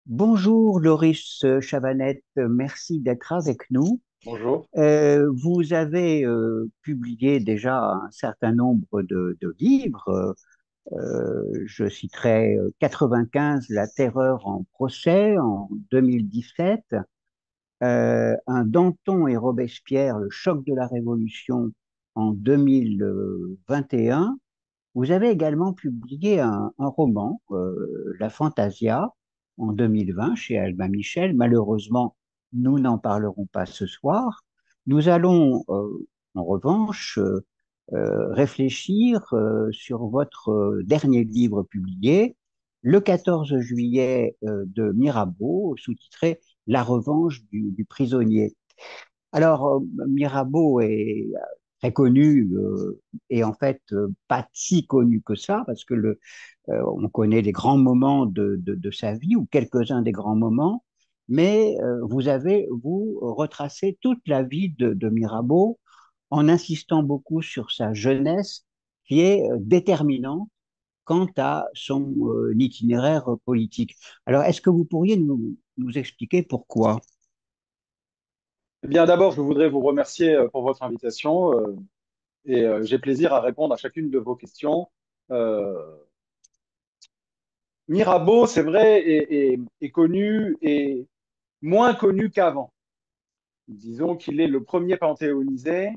Bonjour Loris Chavanette, merci d'être avec nous. Bonjour. Vous avez publié déjà un certain nombre de livres. Je citerai 95, La terreur en procès en 2017, un Danton et Robespierre, Le choc de la Révolution en 2021. Vous avez également publié un roman, La Fantasia, en 2020 chez Albin Michel. Malheureusement, nous n'en parlerons pas ce soir. Nous allons, en revanche, réfléchir sur votre dernier livre publié le 14 juillet de Mirabeau, sous-titré La revanche du prisonnier. Alors, Mirabeau est très connu et en fait pas si connu que ça, parce que on connaît les grands moments de sa vie ou quelques-uns des grands moments, mais vous avez, vous, retracé toute la vie de Mirabeau en insistant beaucoup sur sa jeunesse qui est déterminante quant à son itinéraire politique. Alors, est-ce que vous pourriez nous expliquer pourquoi? Eh bien, d'abord, je voudrais vous remercier pour votre invitation et j'ai plaisir à répondre à chacune de vos questions. Euh, Mirabeau, c'est vrai, est connu et moins connu qu'avant. Disons qu'il est le premier panthéonisé,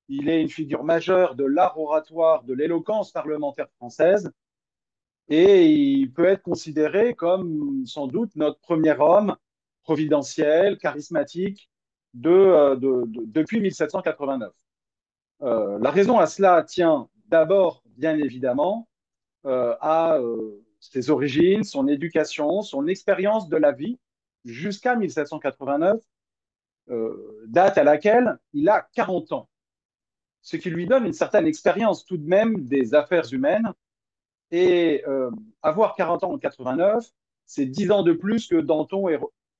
il est une figure majeure de l'art oratoire, de l'éloquence parlementaire française et il peut être considéré comme sans doute notre premier homme providentiel, charismatique depuis 1789. La raison à cela tient d'abord, bien évidemment, à ses origines, son éducation, son expérience de la vie jusqu'à 1789, date à laquelle il a 40 ans, ce qui lui donne une certaine expérience tout de même des affaires humaines. Et avoir 40 ans en 89, c'est 10 ans de plus que Danton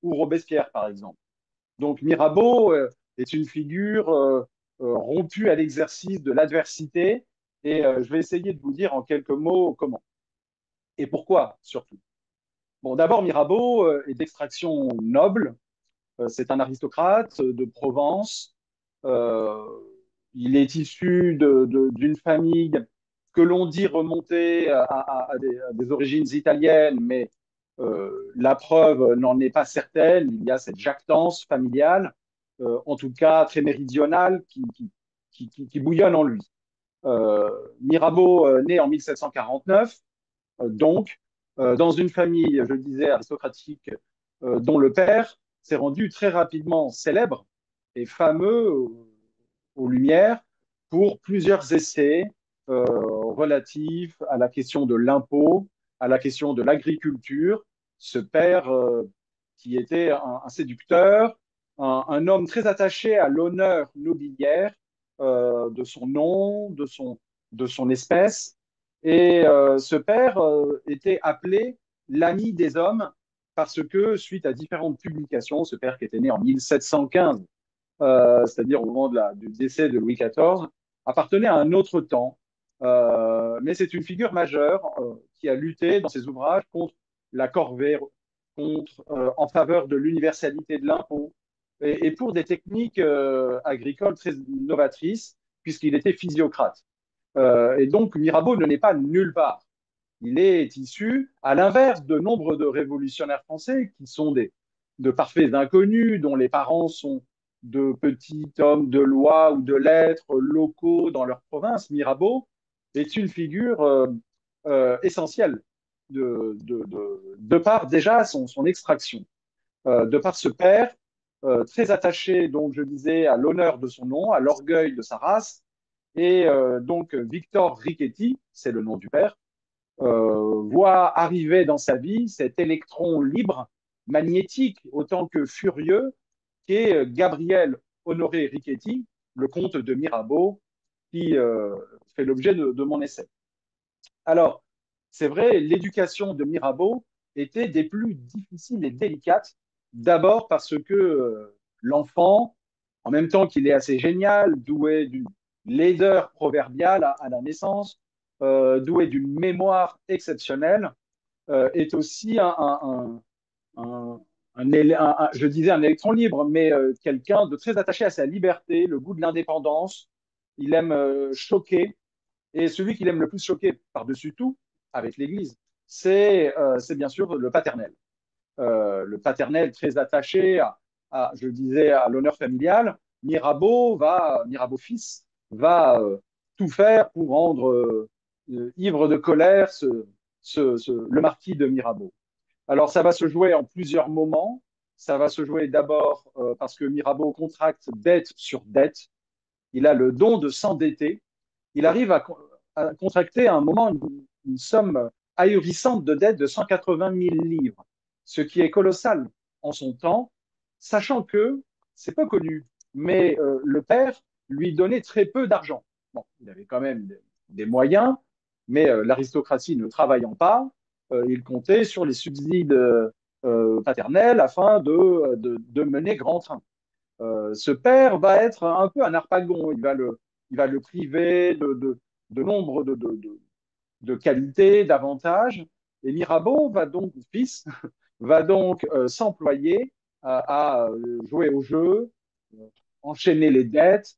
ou Robespierre, par exemple. Donc Mirabeau est une figure rompue à l'exercice de l'adversité et je vais essayer de vous dire en quelques mots comment et pourquoi surtout. Bon, d'abord Mirabeau est d'extraction noble, c'est un aristocrate de Provence. Euh, il est issu d'une famille que l'on dit remonter à des origines italiennes, mais la preuve n'en est pas certaine. Il y a cette jactance familiale, en tout cas très méridionale, qui bouillonne en lui. Mirabeau, né en 1749, donc, dans une famille, je le disais, aristocratique, dont le père s'est rendu très rapidement célèbre et fameux aux Lumières pour plusieurs essais relatifs à la question de l'impôt, à la question de l'agriculture. Ce père qui était un séducteur, un homme très attaché à l'honneur nobiliaire de son nom, de son espèce. Et ce père était appelé l'ami des hommes parce que, suite à différentes publications, ce père qui était né en 1715, c'est-à-dire au moment du décès de Louis XIV, appartenait à un autre temps. Mais c'est une figure majeure qui a lutté dans ses ouvrages contre la corvée, en faveur de l'universalité de l'impôt et pour des techniques agricoles très novatrices, puisqu'il était physiocrate. Et donc Mirabeau ne n'est pas nulle part. Il est issu, à l'inverse de nombre de révolutionnaires français qui sont de parfaits inconnus, dont les parents sont de petits hommes de loi ou de lettres locaux dans leur province. Mirabeau est une figure essentielle de par déjà son extraction, de par ce père très attaché, donc je disais, à l'honneur de son nom, à l'orgueil de sa race. Et donc Victor Richetti, c'est le nom du père, voit arriver dans sa vie cet électron libre, magnétique autant que furieux, qui est Gabriel Honoré Richetti, le comte de Mirabeau, qui fait l'objet de mon essai. Alors, c'est vrai, l'éducation de Mirabeau était des plus difficiles et délicates, d'abord parce que l'enfant, en même temps qu'il est assez génial, doué d'une laideur proverbiale à la naissance, doué d'une mémoire exceptionnelle, est aussi un, je disais un électron libre, mais quelqu'un de très attaché à sa liberté, le goût de l'indépendance. Il aime choquer. Et celui qu'il aime le plus choquer par-dessus tout, avec l'Église, c'est bien sûr le paternel très attaché je disais, à l'honneur familial. Mirabeau fils, va tout faire pour rendre ivre de colère le marquis de Mirabeau. Alors, ça va se jouer en plusieurs moments. Ça va se jouer d'abord parce que Mirabeau contracte dette sur dette. Il a le don de s'endetter. Il arrive à contracter à un moment une somme ahurissante de dette de 180 000 livres, ce qui est colossal en son temps, sachant que, c'est peu connu, mais le père lui donnait très peu d'argent. Bon, il avait quand même des moyens, mais l'aristocratie ne travaillant pas, il comptait sur les subsides paternels afin de mener grand train. Ce père va être un peu un harpagon. Il va le priver de nombre de qualités, d'avantages. Et Mirabeau va donc, fils, va donc s'employer à jouer au jeu, euh, enchaîner les dettes,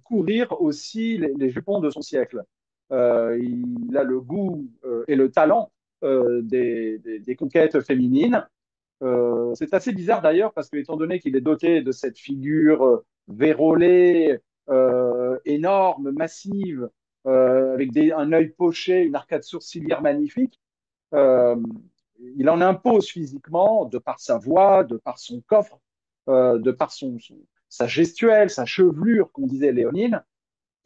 courir aussi les jupons de son siècle. Il a le goût et le talent des conquêtes féminines. C'est assez bizarre d'ailleurs parce que, étant donné qu'il est doté de cette figure vérolée, énorme, massive, avec un œil poché, une arcade sourcilière magnifique, euh, il en impose physiquement de par sa voix, de par son coffre, de par sa gestuelle, sa chevelure, qu'on disait Léonine,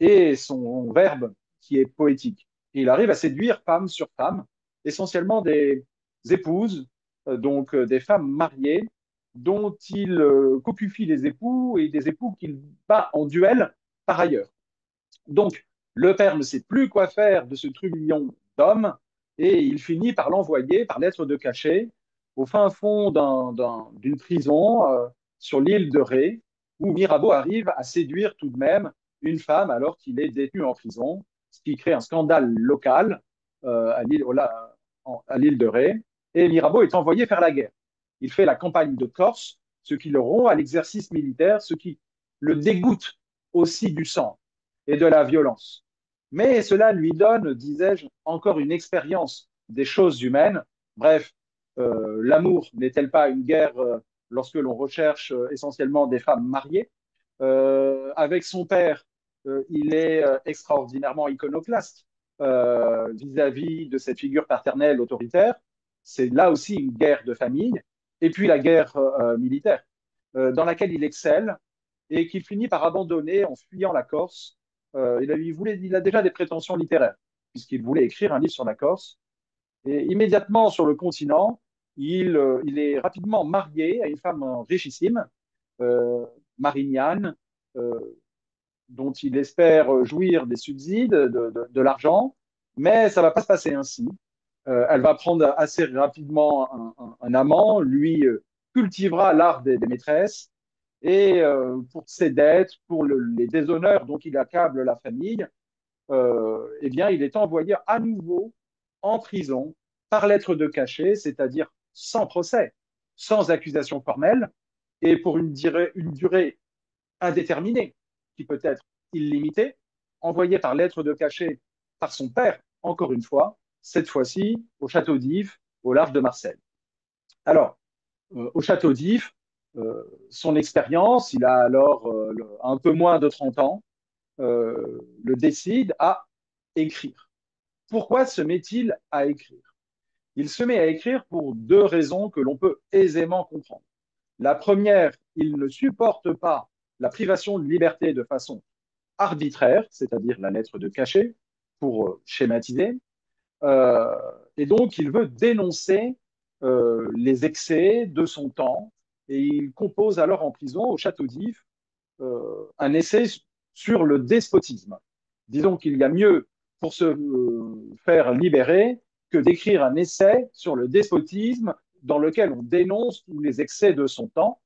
et son verbe qui est poétique. Et il arrive à séduire femme sur femme, essentiellement des épouses, donc des femmes mariées, dont il copifie les époux et des époux qu'il bat en duel par ailleurs. Donc, le père ne sait plus quoi faire de ce trublion d'homme et il finit par l'envoyer par lettre de cachet au fin fond d'une prison sur l'île de Ré, où Mirabeau arrive à séduire tout de même une femme alors qu'il est détenu en prison, ce qui crée un scandale local à l'île de Ré. Et Mirabeau est envoyé faire la guerre. Il fait la campagne de Corse, ce qui le rompt à l'exercice militaire, ce qui le dégoûte aussi du sang et de la violence. Mais cela lui donne, disais-je, encore une expérience des choses humaines. Bref, l'amour n'est-elle pas une guerre lorsque l'on recherche essentiellement des femmes mariées? Avec son père, il est extraordinairement iconoclaste vis-à-vis de cette figure paternelle autoritaire. C'est là aussi une guerre de famille. Et puis la guerre militaire, dans laquelle il excelle et qu'il finit par abandonner en fuyant la Corse. Il a déjà des prétentions littéraires, puisqu'il voulait écrire un livre sur la Corse. Et immédiatement sur le continent, il est rapidement marié à une femme richissime, euh, Marignane, euh, dont il espère jouir des subsides, de l'argent, mais ça ne va pas se passer ainsi. Elle va prendre assez rapidement un amant, lui cultivera l'art des maîtresses, et pour ses dettes, pour les déshonneurs dont il accable la famille, eh bien, il est envoyé à nouveau en prison par lettre de cachet, c'est-à-dire sans procès, sans accusation formelle, et pour une durée indéterminée, qui peut être illimitée, envoyé par lettre de cachet par son père, encore une fois, cette fois-ci au château d'If, au large de Marseille. Alors, au château d'If, son expérience, il a alors un peu moins de 30 ans, le décide à écrire. Pourquoi se met-il à écrire? Il se met à écrire pour deux raisons que l'on peut aisément comprendre. La première, il ne supporte pas la privation de liberté de façon arbitraire, c'est-à-dire la lettre de cachet, pour schématiser. Euh, et donc, il veut dénoncer les excès de son temps. Et il compose alors en prison, au château d'If, un essai sur le despotisme. Disons qu'il y a mieux pour se faire libérer que d'écrire un essai sur le despotisme dans lequel on dénonce tous les excès de son temps,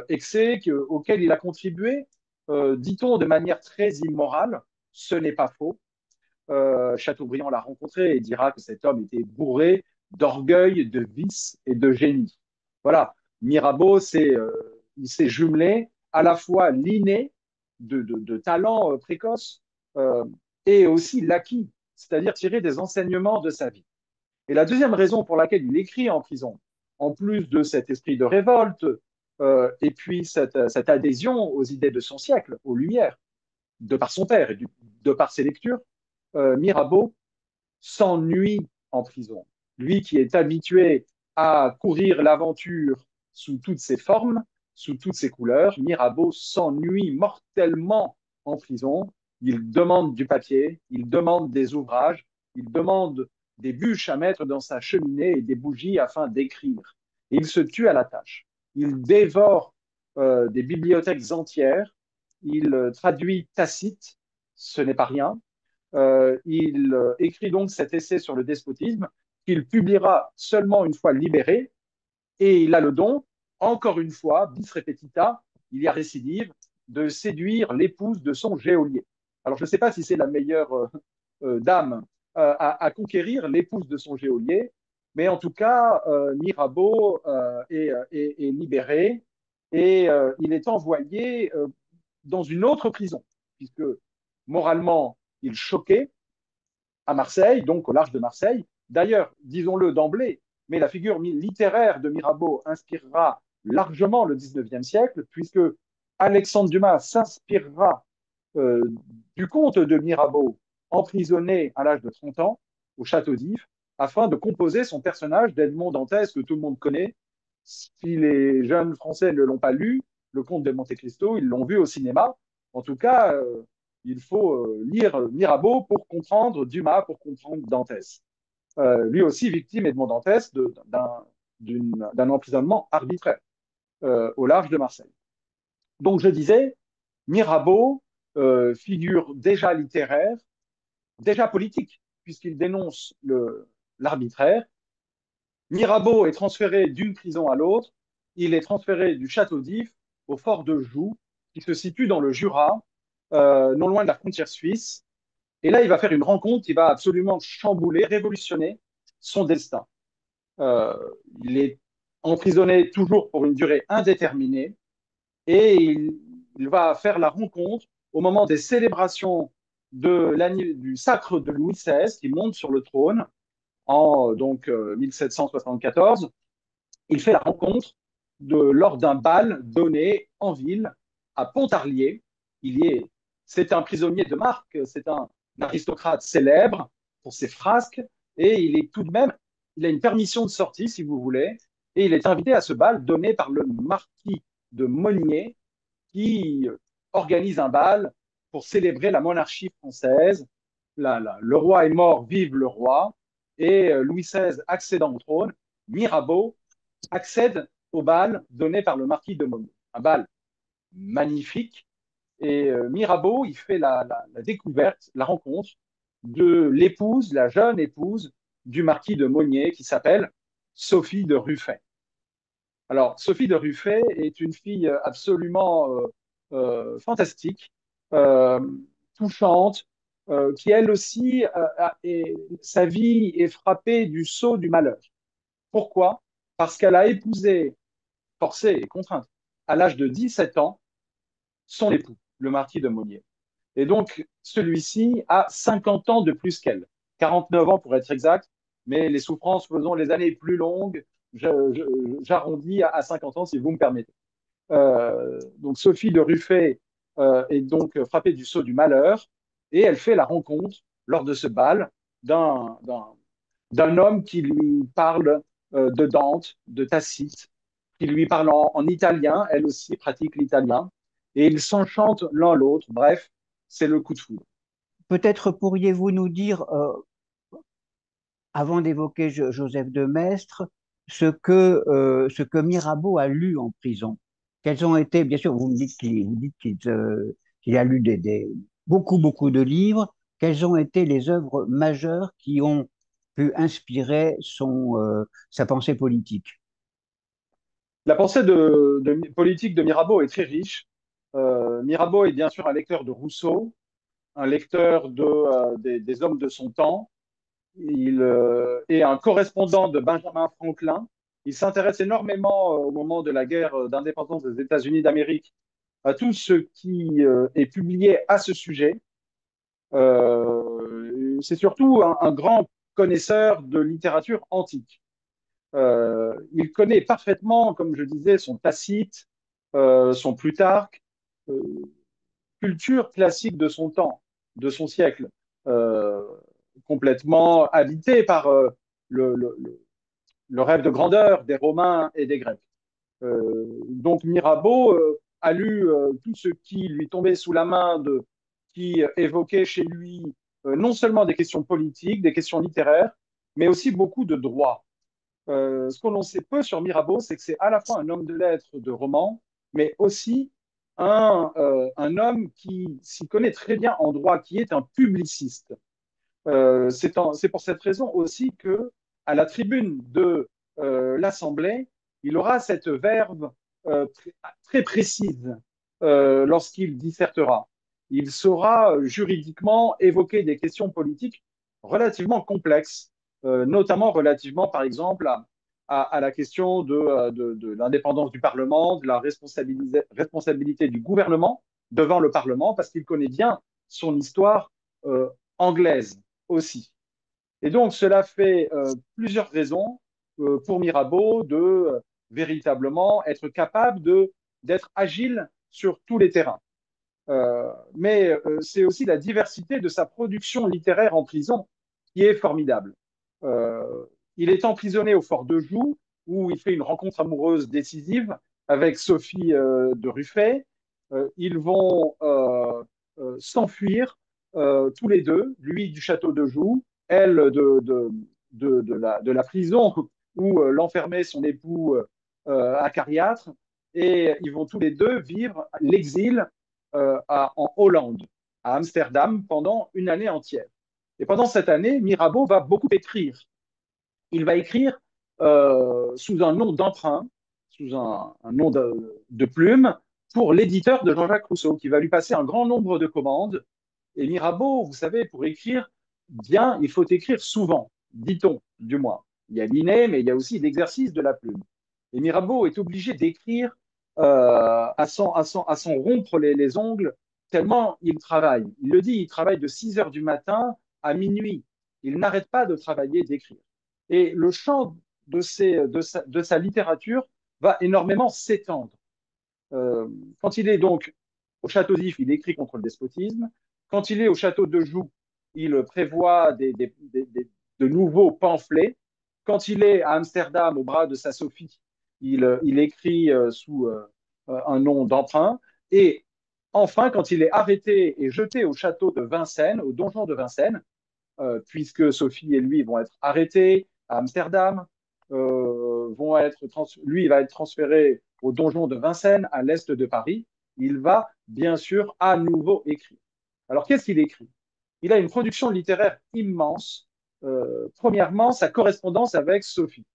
excès auxquels il a contribué, dit-on, de manière très immorale. Ce n'est pas faux. Chateaubriand l'a rencontré et dira que cet homme était bourré d'orgueil, de vice et de génie. Voilà, Mirabeau, il s'est jumelé à la fois l'inné de talent précoce euh, et aussi l'acquis, c'est-à-dire tirer des enseignements de sa vie. Et la deuxième raison pour laquelle il écrit en prison, en plus de cet esprit de révolte et puis cette adhésion aux idées de son siècle, aux Lumières, de par son père et de par ses lectures, Mirabeau s'ennuie en prison. Lui qui est habitué à courir l'aventure sous toutes ses formes, sous toutes ses couleurs, Mirabeau s'ennuie mortellement en prison. Il demande du papier, il demande des ouvrages, il demande des bûches à mettre dans sa cheminée et des bougies afin d'écrire. Et il se tue à la tâche. Il dévore des bibliothèques entières, il traduit Tacite, ce n'est pas rien, il écrit donc cet essai sur le despotisme qu'il publiera seulement une fois libéré et il a le don, encore une fois, bis repetita, il y a récidive, de séduire l'épouse de son geôlier. Alors je ne sais pas si c'est la meilleure dame à conquérir, l'épouse de son geôlier, mais en tout cas, Mirabeau est libéré et il est envoyé dans une autre prison, puisque moralement, il choquait, à Marseille, donc au large de Marseille. D'ailleurs, disons-le d'emblée, mais la figure littéraire de Mirabeau inspirera largement le XIXe siècle, puisque Alexandre Dumas s'inspirera euh, du conte de Mirabeau, emprisonné à l'âge de 30 ans au château d'If, afin de composer son personnage d'Edmond Dantès que tout le monde connaît. Si les jeunes Français ne l'ont pas lu, le comte de Monte Cristo, ils l'ont vu au cinéma. En tout cas, il faut lire Mirabeau pour comprendre Dumas, pour comprendre Dantès. Lui aussi victime, Edmond Dantès, d'un emprisonnement arbitraire au large de Marseille. Donc je disais, Mirabeau, figure déjà littéraire, déjà politique, puisqu'il dénonce l'arbitraire. Mirabeau est transféré d'une prison à l'autre. Il est transféré du château d'If au fort de Joux, qui se situe dans le Jura, non loin de la frontière suisse. Et là, il va faire une rencontre qui va absolument chambouler, révolutionner son destin. Euh, il est emprisonné toujours pour une durée indéterminée et il va faire la rencontre au moment des célébrations du sacre de Louis XVI qui monte sur le trône en donc 1774. Il fait la rencontre lors d'un bal donné en ville à Pontarlier. C'est un prisonnier de marque, c'est un aristocrate célèbre pour ses frasques et il a une permission de sortie si vous voulez et il est invité à ce bal donné par le marquis de Monnier qui organise un bal pour célébrer la monarchie française. Le roi est mort, vive le roi. Et Louis XVI accédant au trône, Mirabeau accède au bal donné par le marquis de Monnier. Un bal magnifique. Et Mirabeau, il fait la découverte, la rencontre de l'épouse, la jeune épouse du marquis de Monnier qui s'appelle Sophie de Ruffey. Alors, Sophie de Ruffey est une fille absolument fantastique, euh, touchante, qui elle aussi, sa vie est frappée du sceau du malheur. Pourquoi? Parce qu'elle a épousé, forcée et contrainte, à l'âge de 17 ans, son époux, le marquis de Monnier. Et donc, celui-ci a 50 ans de plus qu'elle, 49 ans pour être exact, mais les souffrances faisant les années plus longues, j'arrondis à 50 ans si vous me permettez. Donc Sophie de Ruffey est donc frappée du sceau du malheur et elle fait la rencontre lors de ce bal d'un homme qui lui parle de Dante, de Tacite, qui lui parle en italien, elle aussi pratique l'italien, et ils s'enchantent l'un l'autre. Bref, c'est le coup de foudre. Peut-être pourriez-vous nous dire, avant d'évoquer Joseph de Maistre, ce que Mirabeau a lu en prison. Quels ont été, bien sûr, vous dites qu'il a lu beaucoup, beaucoup de livres. Quelles ont été les œuvres majeures qui ont pu inspirer sa pensée politique? La pensée politique de Mirabeau est très riche. Mirabeau est bien sûr un lecteur de Rousseau, un lecteur des hommes de son temps, Il est un correspondant de Benjamin Franklin. Il s'intéresse énormément au moment de la guerre d'indépendance des États-Unis d'Amérique à tout ce qui est publié à ce sujet. C'est surtout un grand connaisseur de littérature antique. Il connaît parfaitement, comme je disais, son Tacite, son Plutarque, euh, culture classique de son temps, de son siècle, euh, complètement habité par le, le, le rêve de grandeur des Romains et des Grecs. Donc Mirabeau a lu tout ce qui lui tombait sous la main, qui évoquait chez lui non seulement des questions politiques, des questions littéraires, mais aussi beaucoup de droit. Ce qu'on sait peu sur Mirabeau, c'est que c'est à la fois un homme de lettres, de romans, mais aussi un homme qui s'y connaît très bien en droit, qui est un publiciste. C'est pour cette raison aussi que à la tribune de l'Assemblée, il aura cette verve très précise lorsqu'il dissertera. Il saura juridiquement évoquer des questions politiques relativement complexes, notamment relativement, par exemple, à la question de l'indépendance du Parlement, de la responsabilité du gouvernement devant le Parlement, parce qu'il connaît bien son histoire anglaise aussi. Et donc, cela fait plusieurs raisons pour Mirabeau de véritablement être capable d'être agile sur tous les terrains. Mais c'est aussi la diversité de sa production littéraire en prison qui est formidable. Euh, il est emprisonné au fort de Joux, où il fait une rencontre amoureuse décisive avec Sophie de Ruffey. Ils vont s'enfuir tous les deux, lui du château de Joux, elle de la prison où l'enfermait son époux acariâtre, et ils vont tous les deux vivre l'exil en Hollande, à Amsterdam, pendant une année entière. Et pendant cette année, Mirabeau va beaucoup écrire. Il va écrire sous un nom d'emprunt, sous un nom de plume, pour l'éditeur de Jean-Jacques Rousseau, qui va lui passer un grand nombre de commandes. Et Mirabeau, vous savez, pour écrire bien, il faut écrire souvent, dit-on, du moins. Il y a l'inné, mais il y a aussi l'exercice de la plume. Et Mirabeau est obligé d'écrire à son rompre les ongles, tellement il travaille. Il le dit, il travaille de 6 heures du matin à minuit. Il n'arrête pas de travailler, d'écrire. Et le champ de sa littérature va énormément s'étendre. Quand il est donc au château d'If, il écrit contre le despotisme. Quand il est au château de Joux, il prévoit de nouveaux pamphlets. Quand il est à Amsterdam, au bras de sa Sophie, il écrit sous un nom d'emprunt. Et enfin, quand il est arrêté et jeté au château de Vincennes, au donjon de Vincennes, puisque Sophie et lui vont être arrêtés à Amsterdam, lui il va être transféré au donjon de Vincennes, à l'est de Paris. Il va bien sûr à nouveau écrire. Alors qu'est-ce qu'il écrit? Il a une production littéraire immense. Premièrement, sa correspondance avec Sophie.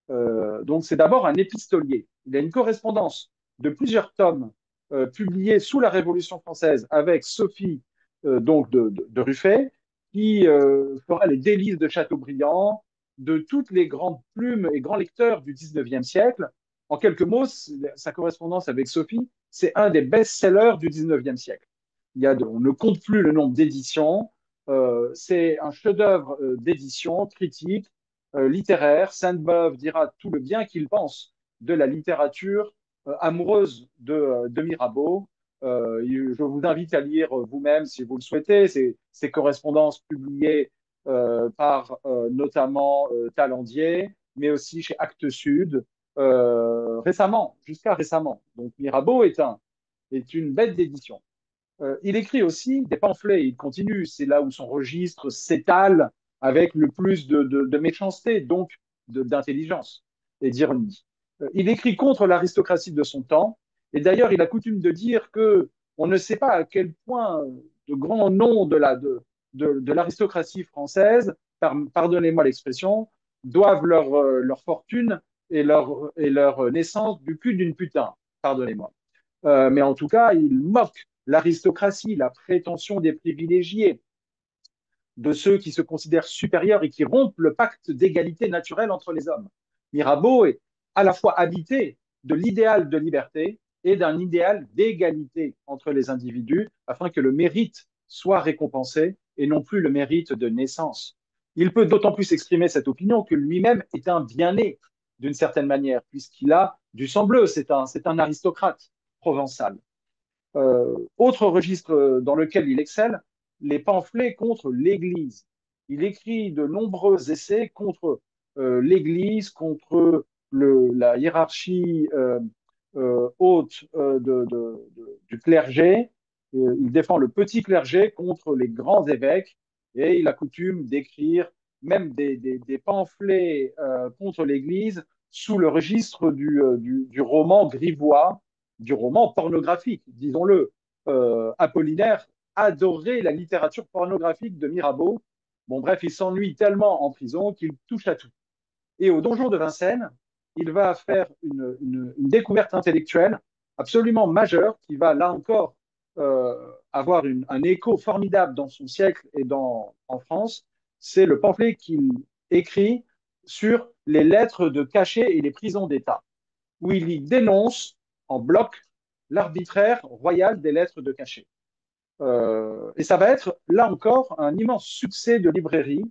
Donc c'est d'abord un épistolier. Il a une correspondance de plusieurs tomes publiés sous la Révolution française avec Sophie donc de Ruffey, qui fera les délices de Chateaubriand, de toutes les grandes plumes et grands lecteurs du 19e siècle. En quelques mots, sa correspondance avec Sophie, c'est un des best-sellers du 19e siècle. On ne compte plus le nombre d'éditions. C'est un chef-d'œuvre d'édition critique, littéraire. Sainte-Beuve dira tout le bien qu'il pense de la littérature amoureuse de Mirabeau. Je vous invite à lire vous-même, si vous le souhaitez, ces correspondances publiées par notamment Talandier, mais aussi chez Actes Sud, récemment, jusqu'à récemment. Donc Mirabeau est une bête d'édition. Il écrit aussi des pamphlets, il continue, c'est là où son registre s'étale avec le plus de méchanceté, donc d'intelligence et d'ironie. Il écrit contre l'aristocratie de son temps, et d'ailleurs il a coutume de dire que on ne sait pas à quel point de grands noms de l'aristocratie française, pardonnez-moi l'expression, doivent leur fortune et leur naissance du cul d'une putain, pardonnez-moi. Mais en tout cas, il moque l'aristocratie, la prétention des privilégiés. de ceux qui se considèrent supérieurs et qui rompent le pacte d'égalité naturelle entre les hommes. Mirabeau est à la fois habité de l'idéal de liberté et d'un idéal d'égalité entre les individus afin que le mérite soit récompensé et non plus le mérite de naissance. Il peut d'autant plus exprimer cette opinion que lui-même est un bien-né d'une certaine manière, puisqu'il a du sang bleu, c'est un aristocrate provençal. Autre registre dans lequel il excelle, les pamphlets contre l'Église. Il écrit de nombreux essais contre l'Église, contre la hiérarchie haute du clergé. Il défend le petit clergé contre les grands évêques et il a coutume d'écrire même des pamphlets contre l'Église sous le registre du roman grivois, du roman pornographique, disons-le. Apollinaire adorait la littérature pornographique de Mirabeau. Bon, bref, il s'ennuie tellement en prison qu'il touche à tout. Et au donjon de Vincennes, il va faire une découverte intellectuelle absolument majeure qui va, là encore, avoir un écho formidable dans son siècle et en France. C'est le pamphlet qu'il écrit sur les lettres de cachet et les prisons d'État, où il y dénonce en bloc l'arbitraire royal des lettres de cachet. Et ça va être, là encore, un immense succès de librairie.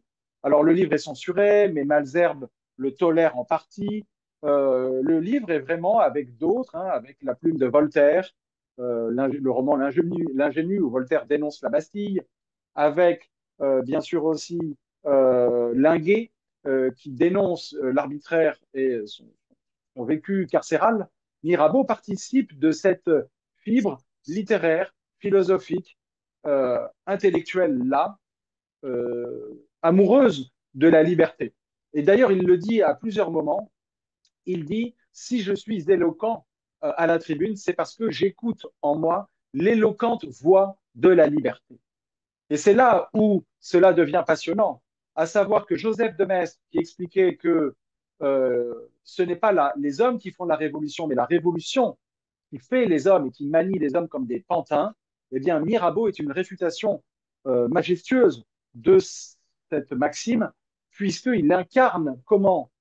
Alors, le livre est censuré, mais Malesherbes le tolère en partie. Le livre est vraiment avec d'autres, hein, avec la plume de Voltaire, le roman L'Ingénu, où Voltaire dénonce la Bastille, avec bien sûr aussi Linguet, qui dénonce l'arbitraire et son vécu carcéral. Mirabeau participe de cette fibre littéraire, philosophique, intellectuelle-là, amoureuse de la liberté. Et d'ailleurs, il le dit à plusieurs moments, il dit, si je suis éloquent à la tribune, c'est parce que j'écoute en moi l'éloquente voix de la liberté. Et c'est là où cela devient passionnant, à savoir que Joseph de Maistre, qui expliquait que ce n'est pas les hommes qui font la révolution, mais la révolution qui fait les hommes et qui manie les hommes comme des pantins, eh bien, Mirabeau est une réfutation majestueuse de cette maxime, puisqu'il incarne comment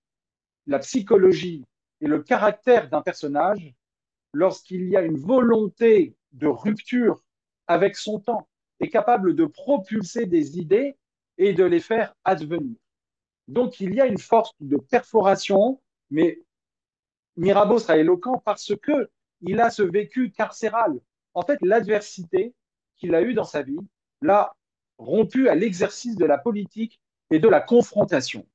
la psychologie et le caractère d'un personnage, lorsqu'il y a une volonté de rupture avec son temps, est capable de propulser des idées et de les faire advenir. Donc il y a une force de perforation, mais Mirabeau sera éloquent parce que il a ce vécu carcéral. En fait, l'adversité qu'il a eue dans sa vie l'a rompu à l'exercice de la politique et de la confrontation.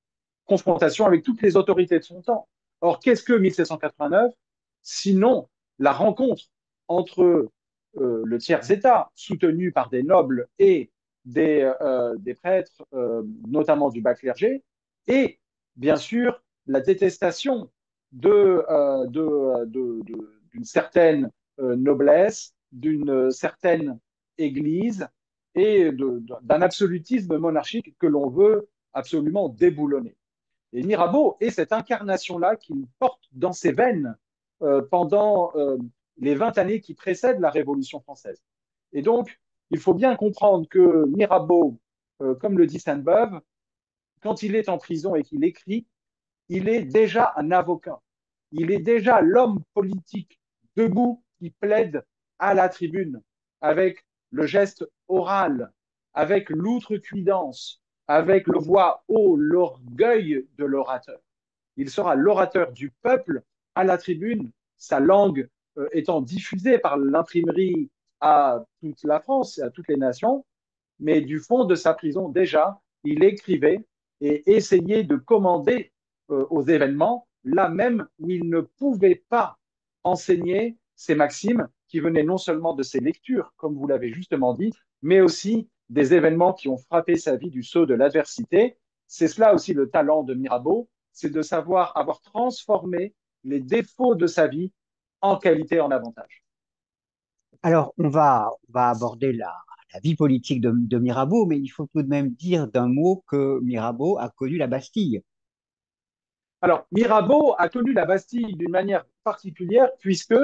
Confrontation avec toutes les autorités de son temps. Or, qu'est-ce que 1789 sinon la rencontre entre le tiers-État, soutenu par des nobles et des prêtres, notamment du bas clergé, et bien sûr la détestation d'une certaine noblesse, d'une certaine Église et d'un absolutisme monarchique que l'on veut absolument déboulonner. Et Mirabeau est cette incarnation-là qu'il porte dans ses veines pendant les 20 années qui précèdent la Révolution française. Et donc, il faut bien comprendre que Mirabeau, comme le dit Sainte-Beuve, quand il est en prison et qu'il écrit, il est déjà un avocat. Il est déjà l'homme politique debout qui plaide à la tribune avec le geste oral, avec l'outrecuidance, avec le voix haut, l'orgueil de l'orateur. Il sera l'orateur du peuple à la tribune, sa langue étant diffusée par l'imprimerie à toute la France et à toutes les nations, mais du fond de sa prison déjà, il écrivait et essayait de commander aux événements, là même où il ne pouvait pas enseigner ces maximes qui venaient non seulement de ses lectures, comme vous l'avez justement dit, mais aussi des événements qui ont frappé sa vie du sceau de l'adversité. C'est cela aussi le talent de Mirabeau, c'est de savoir avoir transformé les défauts de sa vie en qualité, en avantage. Alors, on va aborder la vie politique de Mirabeau, mais il faut tout de même dire d'un mot que Mirabeau a connu la Bastille. Alors, Mirabeau a connu la Bastille d'une manière particulière puisque,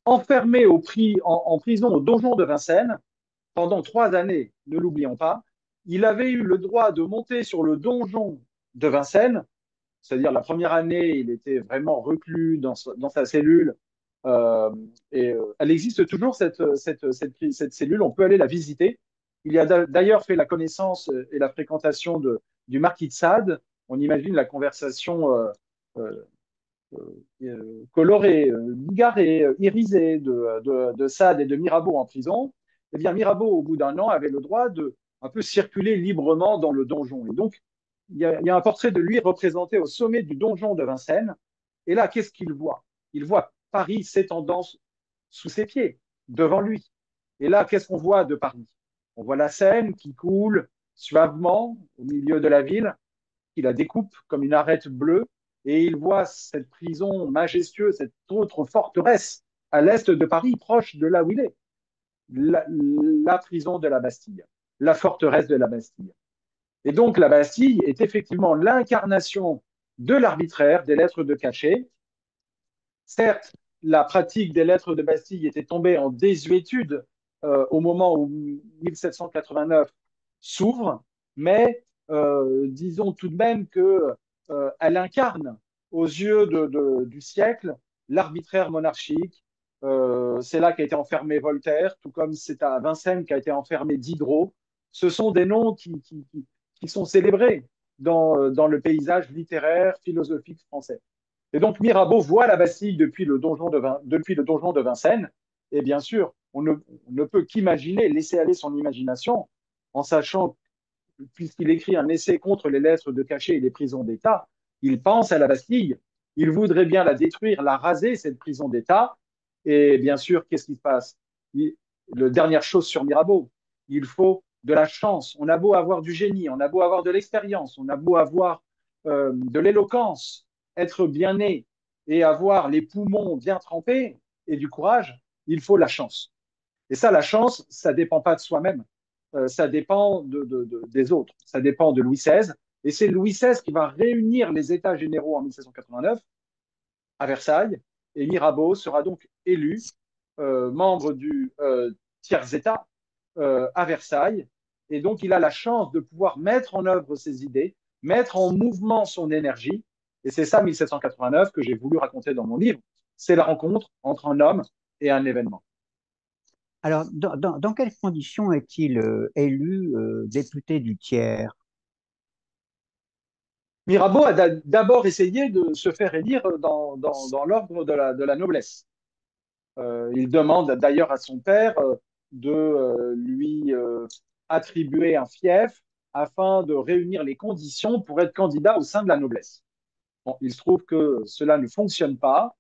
enfermé en prison au donjon de Vincennes pendant 3 années, ne l'oublions pas, il avait eu le droit de monter sur le donjon de Vincennes, c'est-à-dire la première année, il était vraiment reclus dans sa cellule. Euh, Elle existe toujours, cette cellule, on peut aller la visiter. Il y a d'ailleurs fait la connaissance et la fréquentation du marquis de Sade. On imagine la conversation euh, colorée, bigarrée, irisée de Sade et de Mirabeau en prison. Eh bien, Mirabeau, au bout d'un an, avait le droit de un peu circuler librement dans le donjon. Et donc, il y a un portrait de lui représenté au sommet du donjon de Vincennes. Et là, qu'est-ce qu'il voit? Il voit Paris s'étendant sous ses pieds, devant lui. Et là, qu'est-ce qu'on voit de Paris? On voit la Seine qui coule suavement au milieu de la ville, qui la découpe comme une arête bleue, et il voit cette prison majestueuse, cette autre forteresse à l'est de Paris, proche de là où il est, la prison de la Bastille, la forteresse de la Bastille. Et donc la Bastille est effectivement l'incarnation de l'arbitraire, des lettres de cachet. Certes, la pratique des lettres de Bastille était tombée en désuétude au moment où 1789 s'ouvre, mais disons tout de même que elle incarne aux yeux du siècle l'arbitraire monarchique. C'est là qu'a été enfermé Voltaire, tout comme c'est à Vincennes qu'a été enfermé Diderot. Ce sont des noms qui sont célébrés dans le paysage littéraire, philosophique français. Et donc Mirabeau voit la Bastille depuis le donjon de Vincennes. Et bien sûr, on ne peut qu'imaginer, laisser aller son imagination, en sachant, puisqu'il écrit un essai contre les lettres de cachet et les prisons d'État, il pense à la Bastille. Il voudrait bien la détruire, la raser, cette prison d'État. Et bien sûr, qu'est-ce qui se passe? Le dernière chose sur Mirabeau, il faut de la chance. On a beau avoir du génie, on a beau avoir de l'expérience, on a beau avoir de l'éloquence, être bien né et avoir les poumons bien trempés et du courage, il faut la chance. Et ça, la chance, ça ne dépend pas de soi-même, ça dépend des autres, ça dépend de Louis XVI. Et c'est Louis XVI qui va réunir les États généraux en 1789 à Versailles. Et Mirabeau sera donc élu membre du tiers-État à Versailles. Et donc, il a la chance de pouvoir mettre en œuvre ses idées, mettre en mouvement son énergie. Et c'est ça, 1789, que j'ai voulu raconter dans mon livre. C'est la rencontre entre un homme et un événement. Alors, dans quelles conditions est-il élu député du tiers? Mirabeau a d'abord essayé de se faire élire dans l'ordre de la noblesse. Il demande d'ailleurs à son père de lui attribuer un fief afin de réunir les conditions pour être candidat au sein de la noblesse. Bon, il se trouve que cela ne fonctionne pas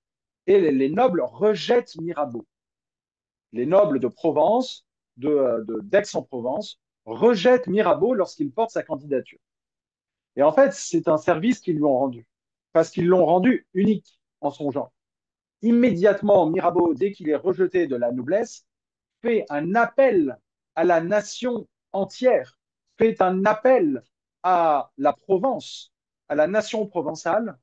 et les nobles rejettent Mirabeau. Les nobles de Provence, d'Aix-en-Provence, rejettent Mirabeau lorsqu'il porte sa candidature. Et en fait, c'est un service qu'ils lui ont rendu, parce qu'ils l'ont rendu unique en son genre. Immédiatement, Mirabeau, dès qu'il est rejeté de la noblesse, fait un appel à la nation entière, fait un appel à la Provence, à la nation provençale,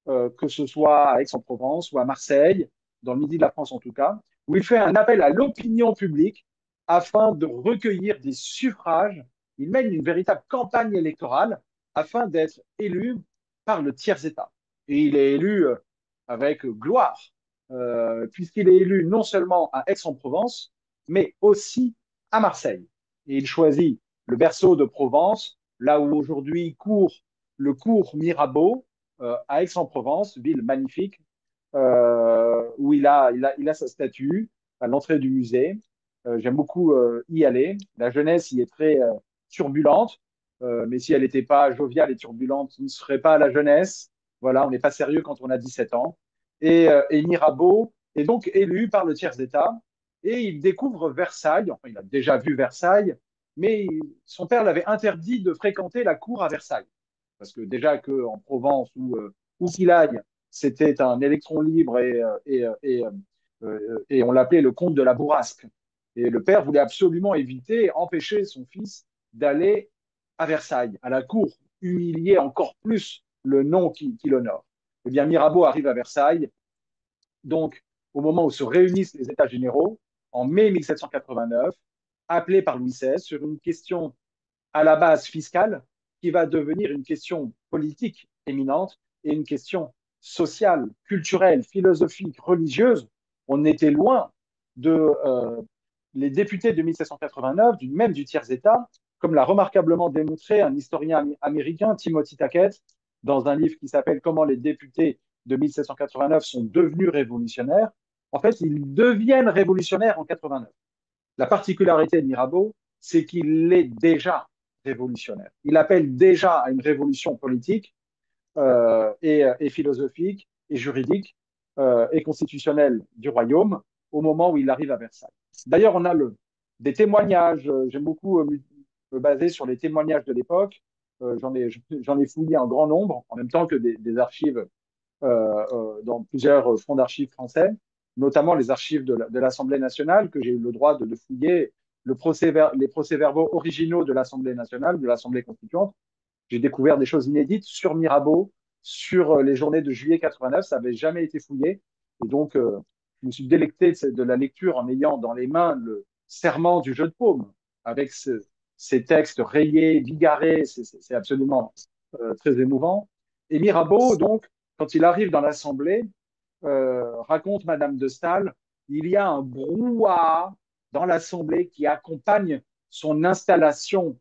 que ce soit à Aix-en-Provence ou à Marseille, dans le midi de la France en tout cas, où il fait un appel à l'opinion publique afin de recueillir des suffrages. Il mène une véritable campagne électorale afin d'être élu par le tiers-État. Et il est élu avec gloire, puisqu'il est élu non seulement à Aix-en-Provence, mais aussi à Marseille. Et il choisit le berceau de Provence, là où aujourd'hui court le cours Mirabeau, à Aix-en-Provence, ville magnifique, où il a sa statue à l'entrée du musée. J'aime beaucoup y aller. La jeunesse y est très turbulente, mais si elle n'était pas joviale et turbulente, on ne serait pas à la jeunesse. Voilà, on n'est pas sérieux quand on a 17 ans. Et Mirabeau est donc élu par le tiers-État et il découvre Versailles. Enfin, il a déjà vu Versailles, mais son père l'avait interdit de fréquenter la cour à Versailles. Parce que déjà qu'en Provence, où qu'il aille, c'était un électron libre et on l'appelait le comte de la bourrasque. Et le père voulait absolument éviter, empêcher son fils d'aller à Versailles, à la cour, humilier encore plus le nom qui l'honore. Eh bien, Mirabeau arrive à Versailles, donc au moment où se réunissent les États généraux, en mai 1789, appelé par Louis XVI sur une question à la base fiscale qui va devenir une question politique éminente et une question sociale, culturelle, philosophique, religieuse. On était loin de les députés de 1789, même du tiers-État, comme l'a remarquablement démontré un historien américain, Timothy Tackett, dans un livre qui s'appelle Comment les députés de 1789 sont devenus révolutionnaires. En fait, ils deviennent révolutionnaires en 89. La particularité de Mirabeau, c'est qu'il est déjà révolutionnaire. Il appelle déjà à une révolution politique et philosophique et juridique et constitutionnelle du royaume au moment où il arrive à Versailles. D'ailleurs, on a des témoignages, j'aime beaucoup me baser sur les témoignages de l'époque, j'en ai fouillé un grand nombre, en même temps que des archives dans plusieurs fonds d'archives français, notamment les archives de l'Assemblée nationale, que j'ai eu le droit de fouiller, les procès-verbaux originaux de l'Assemblée nationale, de l'Assemblée constituante. J'ai découvert des choses inédites sur Mirabeau, sur les journées de juillet 89, ça n'avait jamais été fouillé. Et donc, je me suis délecté de la lecture en ayant dans les mains le serment du jeu de paume, avec ces textes rayés, bigarrés, c'est absolument très émouvant. Et Mirabeau, donc, quand il arrive dans l'Assemblée, raconte Madame de Staël, il y a un brouhaha dans l'Assemblée qui accompagne son installation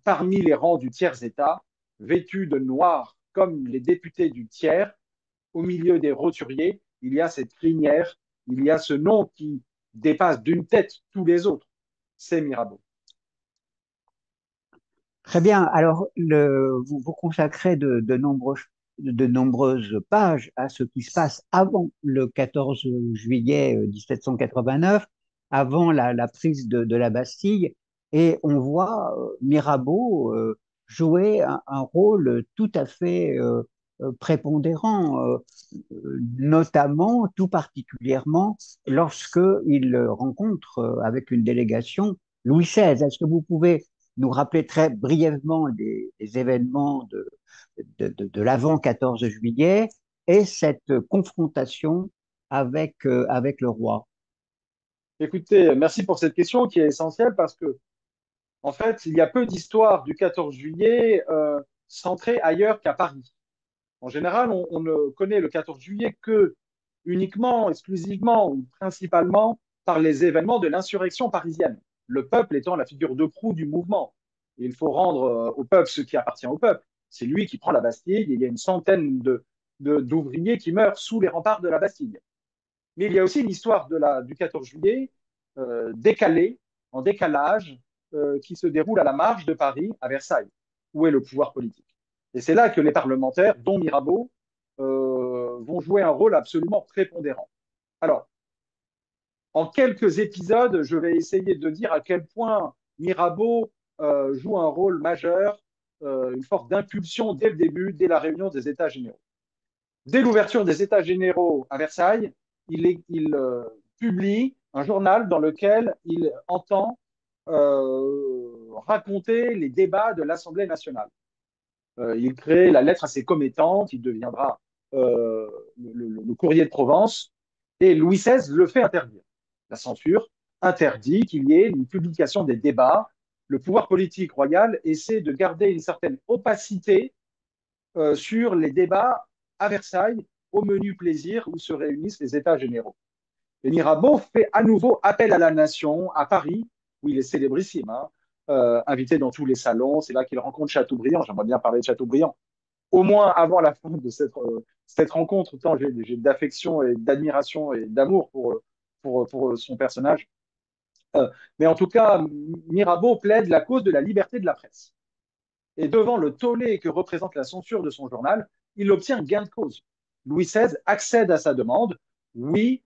parmi les rangs du tiers-État, vêtus de noir comme les députés du tiers, au milieu des roturiers, il y a cette crinière, il y a ce nom qui dépasse d'une tête tous les autres, c'est Mirabeau. Très bien. Alors, vous consacrez de nombreuses pages à ce qui se passe avant le 14 juillet 1789, avant la prise de la Bastille, et on voit Mirabeau jouer un rôle tout à fait prépondérant, notamment, tout particulièrement, lorsque il rencontre avec une délégation Louis XVI. Est-ce que vous pouvez nous rappeler très brièvement des événements de l'avant 14 juillet et cette confrontation avec le roi? Écoutez, merci pour cette question qui est essentielle parce que, en fait, il y a peu d'histoires du 14 juillet centrées ailleurs qu'à Paris. En général, on ne connaît le 14 juillet que uniquement, exclusivement ou principalement par les événements de l'insurrection parisienne. Le peuple étant la figure de proue du mouvement. Et il faut rendre au peuple ce qui appartient au peuple. C'est lui qui prend la Bastille. Il y a une centaine d'ouvriers qui meurent sous les remparts de la Bastille. Mais il y a aussi une histoire du 14 juillet décalée, en décalage, qui se déroule à la marge de Paris, à Versailles, où est le pouvoir politique. Et c'est là que les parlementaires, dont Mirabeau, vont jouer un rôle absolument prépondérant. Alors, en quelques épisodes, je vais essayer de dire à quel point Mirabeau joue un rôle majeur, une force d'impulsion dès le début, dès la réunion des États généraux. Dès l'ouverture des États généraux à Versailles, il publie un journal dans lequel il entend raconter les débats de l'Assemblée nationale. Il crée la lettre à ses commettants, qui deviendra le courrier de Provence, et Louis XVI le fait interdire. La censure interdit qu'il y ait une publication des débats. Le pouvoir politique royal essaie de garder une certaine opacité sur les débats à Versailles, au menu plaisir où se réunissent les États généraux. Et Mirabeau fait à nouveau appel à la nation à Paris, où il est célébrissime, hein, invité dans tous les salons. C'est là qu'il rencontre Chateaubriand. J'aimerais bien parler de Chateaubriand. Au moins avant la fin de cette rencontre, tant j'ai d'affection et d'admiration et d'amour pour son personnage. Mais en tout cas, Mirabeau plaide la cause de la liberté de la presse. Et devant le tollé que représente la censure de son journal, il obtient gain de cause. Louis XVI accède à sa demande. Oui,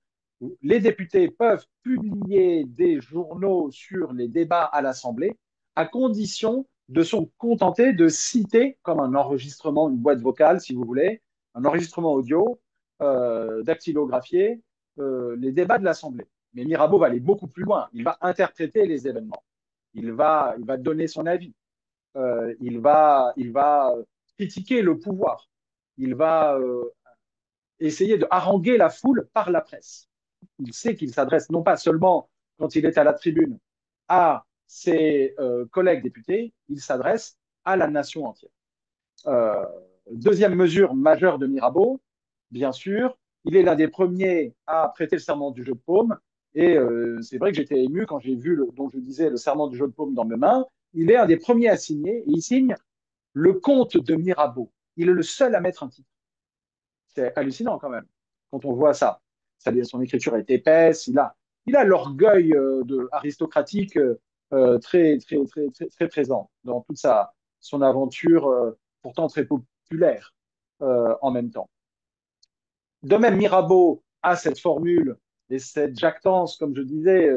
les députés peuvent publier des journaux sur les débats à l'Assemblée, à condition de se contenter de citer, comme un enregistrement, une boîte vocale, si vous voulez, un enregistrement audio, dactylographié, les débats de l'Assemblée. Mais Mirabeau va aller beaucoup plus loin. Il va interpréter les événements. Il va donner son avis. Il va critiquer le pouvoir. Il va essayer de haranguer la foule par la presse. Il sait qu'il s'adresse non pas seulement quand il est à la tribune à ses collègues députés, il s'adresse à la nation entière. Euh, Deuxième mesure majeure de Mirabeau, bien sûr, il est l'un des premiers à prêter le serment du jeu de paume. Et c'est vrai que j'étais ému quand j'ai vu, donc je disais, le serment du jeu de paume dans mes mains. Il est un des premiers à signer, et il signe le comte de Mirabeau. Il est le seul à mettre un titre. C'est hallucinant quand même, quand on voit ça. Son écriture est épaisse, il a l'orgueil aristocratique très présent dans toute son aventure, pourtant très populaire en même temps. De même, Mirabeau a cette formule et cette jactance, comme je disais,